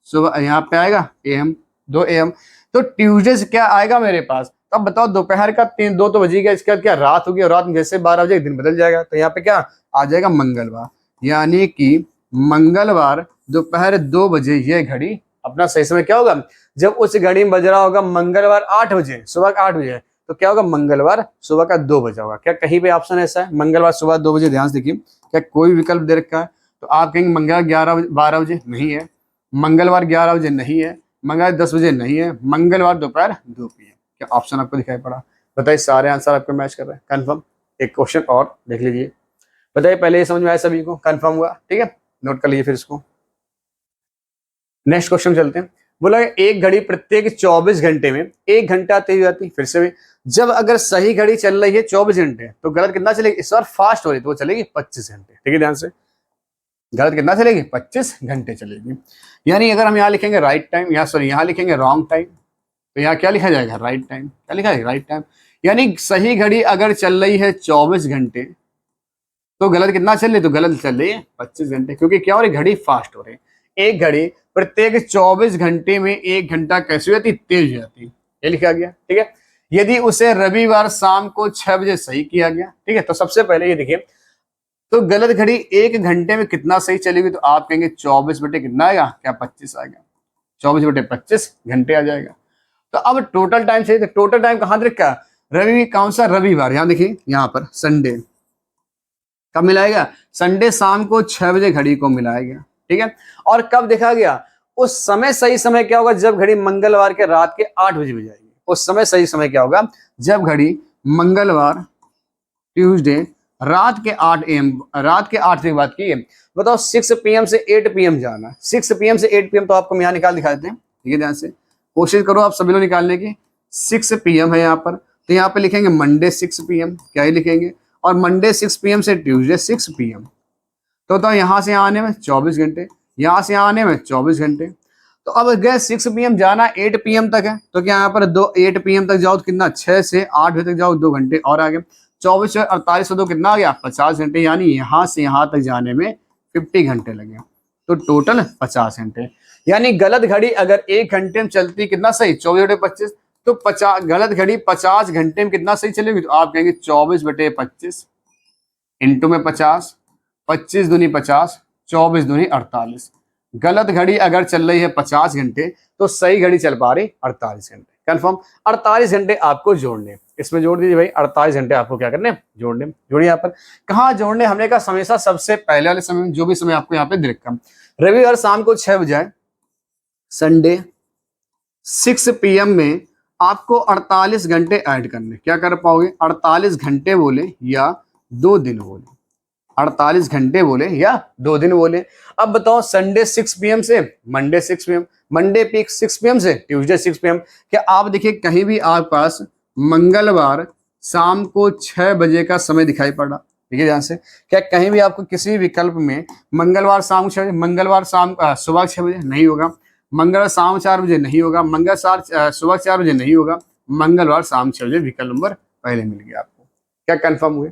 सुबह यहाँ पे आएगा AM, 2 AM। तो ट्यूसडे से क्या आएगा मेरे पास? अब बताओ दोपहर का 2 तो बजेगा, इसके बाद क्या रात होगी, और रात में जैसे 12 बजे दिन बदल जाएगा, तो यहाँ पे क्या आ जाएगा? मंगलवार। यानी कि मंगलवार दोपहर 2 बजे ये घड़ी अपना सही समय क्या होगा? जब उस घड़ी में बज रहा होगा मंगलवार 8 बजे, सुबह का 8 बजे, तो क्या होगा? मंगलवार सुबह का 2 बजे होगा। क्या कहीं पे ऑप्शन ऐसा है मंगलवार सुबह 2 बजे? ध्यान से देखिए, क्या कोई विकल्प दे रखा है? तो आप कहेंगे मंगलवार 12 बजे नहीं है, मंगलवार 11 बजे नहीं है, मंगलवार 10 बजे नहीं है, मंगलवार दोपहर 2 PM। क्या ऑप्शन आपको दिखाई पड़ा? बताइए सारे आंसर आपको मैच कर रहे हैं, कंफर्म। एक क्वेश्चन और देख लीजिए, बताइए पहले ये समझ में आया सभी को? कंफर्म हुआ? ठीक है, नोट कर लीजिए फिर इसको। नेक्स्ट क्वेश्चन चलते हैं। बोला एक घड़ी प्रत्येक 24 घंटे में 1 घंटा तेज हो जाती है। फिर से भी, जब अगर सही घड़ी चल रही है 24 घंटे तो गलत कितना चलेगी? इस बार फास्ट हो रही तो वो चलेगी 25 घंटे। ठीक है, ध्यान से, गलत कितना चलेगी? 25 घंटे चलेगी। यानी अगर हम यहाँ लिखेंगे राइट टाइम, यहाँ सॉरी यहाँ लिखेंगे रॉन्ग टाइम, तो यहाँ क्या लिखा जाएगा? Right time. क्या लिखा जाएगा? Right time. यानी सही घड़ी अगर चल रही है 24 घंटे तो गलत कितना चल रही है, तो गलत चल रही है 25 घंटे, क्योंकि क्या हो रही है, घड़ी फास्ट हो रही है। एक घड़ी प्रत्येक 24 घंटे में 1 घंटा कैसे हो जाती, तेज हो जाती है, ये लिखा गया। ठीक है, यदि उसे रविवार शाम को 6 बजे सही किया गया, ठीक है, तो सबसे पहले ये देखिए, तो गलत घड़ी 1 घंटे में कितना सही चलेगी, तो आप कहेंगे 24 बटे कितना आएगा, क्या 25 आएगा, 24 बटे 25 घंटे आ जाएगा। तो अब टोटल टाइम चाहिए, तो टोटल टाइम कहाँ रखा, रवि कौन सा, रविवार, यहाँ देखिए यहाँ पर संडे कब मिलाएगा, संडे शाम को 6 बजे घड़ी को मिलाया गया। ठीक है, और कब देखा गया, उस समय सही समय क्या होगा, जब घड़ी मंगलवार के रात के 8 बजे बजाएगी। उस समय सही समय क्या होगा, जब घड़ी मंगलवार ट्यूसडे रात के 8 AM, रात के 8 बजे की बात की है। बताओ 6 PM से 8 PM जाना, 6 PM से 8 PM, तो आपको यहाँ निकाल दिखा देते हैं। ठीक है, ध्यान से कोशिश करो आप सभी लोग निकालने की। 6 PM है यहाँ पर, तो यहाँ पे लिखेंगे मंडे 6 PM, क्या ही लिखेंगे, और मंडे 6 PM से ट्यूसडे 6 PM, तो यहाँ से यहाँ आने में 24 घंटे, यहाँ से यहाँ आने में 24 घंटे। तो अब गए 6 PM जाना 8 PM तक है, तो क्या यहाँ पर 8 PM तक जाओ तो कितना, 6 से 8 बजे तक जाओ, 2 घंटे और आगे, 24 से 48 से 2 कितना आ गया, 50 घंटे, यानी यहाँ से यहाँ तक जाने में 50 घंटे लगे, तो टोटल 50 घंटे। यानी गलत घड़ी अगर 1 घंटे में चलती कितना सही, 24 बटे 25, तो 50 गलत घड़ी 50 घंटे में कितना सही चलेगी, तो आप कहेंगे 24 बटे 25 इंटू में 50, 25 दूनी 50, 24 दूनी 48। गलत घड़ी अगर चल रही है 50 घंटे तो सही घड़ी चल पा रही 48 घंटे। कंफर्म, 48 घंटे आपको जोड़ने, इसमें जोड़ दीजिए भाई, 48 घंटे आपको क्या करने, जोड़ने। जोड़िए यहाँ पर, कहाँ जोड़ने, हमने कहा हमेशा सबसे पहले वाले समय में, जो भी समय आपको यहाँ पे दे रखा, रविवार शाम को 6 बजे, संडे 6 PM में आपको 48 घंटे ऐड करने, क्या कर पाओगे, 48 घंटे बोले या 2 दिन बोले, 48 घंटे बोले या 2 दिन बोले। अब बताओ संडे 6 PM से Monday 6 PM, Monday peak 6 PM से ट्यूसडे 6 PM, क्या आप देखिए कहीं भी आपके पास मंगलवार शाम को 6 बजे का समय दिखाई पड़ रहा, देखिए ध्यान से, क्या कहीं भी आपको किसी विकल्प में मंगलवार शाम 6 बजे, मंगलवार शाम सुबह 6 बजे नहीं होगा, मंगलवार शाम 4 बजे नहीं होगा, मंगलवार सुबह 4 बजे नहीं होगा, मंगलवार शाम 6 बजे विकल्प नंबर पहले मिल गया आपको। क्या कंफर्म हुए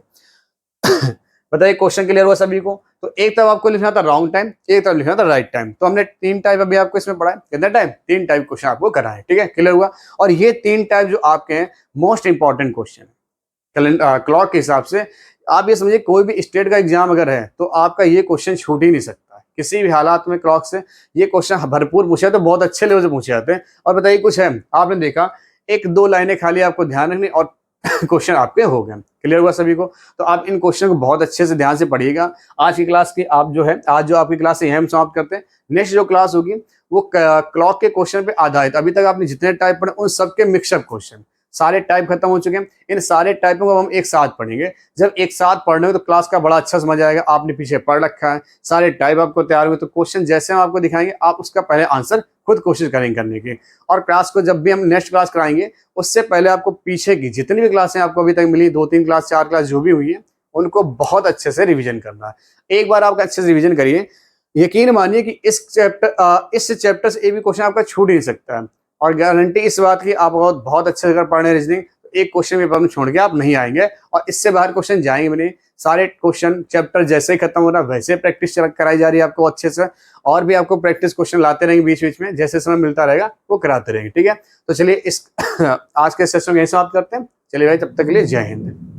बताइए, क्वेश्चन क्लियर हुआ सभी को। तो एक तरफ आपको लिखना था रॉन्ग टाइम, एक तरफ लिखना था राइट टाइम, तो हमने 3 टाइप अभी आपको इसमें पढ़ा है, कितना टाइम, 3 टाइप क्वेश्चन आपको करा है। ठीक है, क्लियर हुआ, और ये 3 टाइप जो आपके हैं मोस्ट इंपॉर्टेंट क्वेश्चन है क्लॉक के हिसाब से। आप ये समझिए कोई भी स्टेट का एग्जाम अगर है तो आपका ये क्वेश्चन छूट ही नहीं सकता है किसी भी हालात में। क्लॉक से ये क्वेश्चन भरपूर पूछे तो बहुत अच्छे लेवल से पूछे जाते हैं। और बताइए कुछ है, आपने देखा 1-2 लाइनें खाली आपको ध्यान रखनी और क्वेश्चन आपके हो गए। क्लियर हुआ सभी को। तो आप इन क्वेश्चन को बहुत अच्छे से ध्यान से पढ़िएगा। आज की क्लास की आप जो है, आज जो आपकी क्लास है यहीं हम समाप्त करते हैं। नेक्स्ट जो क्लास होगी वो क्लॉक के क्वेश्चन पे आधारित, अभी तक आपने जितने टाइप पढ़े उन सबके मिक्सअप क्वेश्चन, सारे टाइप खत्म हो चुके हैं। इन सारे टाइपों को हम एक साथ पढ़ेंगे। जब एक साथ पढ़ने तो क्लास का बड़ा अच्छा समझ आएगा। आपने पीछे पढ़ रखा है, सारे टाइप आपको तैयार हुए, तो क्वेश्चन जैसे हम आपको दिखाएंगे आप उसका पहले आंसर खुद कोशिश करेंगे करने की। और क्लास को जब भी हम नेक्स्ट क्लास कराएंगे उससे पहले आपको पीछे की जितनी भी क्लासें आपको अभी तक मिली, 2-3 क्लास 4 क्लास जो भी हुई है, उनको बहुत अच्छे से रिविजन करना है। एक बार आपका अच्छे से रिविजन करिए, यकीन मानिए कि इस चैप्टर से एक भी क्वेश्चन आपका छूट ही नहीं सकता है। और गारंटी इस बात की, आप बहुत अच्छे से अगर पढ़ रहे रीजनिंग, एक क्वेश्चन पेपर में छोड़ के आप नहीं आएंगे और इससे बाहर क्वेश्चन जाएंगे भी नहीं। सारे क्वेश्चन चैप्टर जैसे ही खत्म हो रहा है वैसे प्रैक्टिस कराई जा रही है आपको अच्छे से, और भी आपको प्रैक्टिस क्वेश्चन लाते रहेंगे बीच बीच में, जैसे समय मिलता रहेगा वो कराते रहेंगे। ठीक है, तो चलिए इस आज के सेशन को यहीं समाप्त करते हैं। चलिए भाई, तब तक के लिए जय हिंद।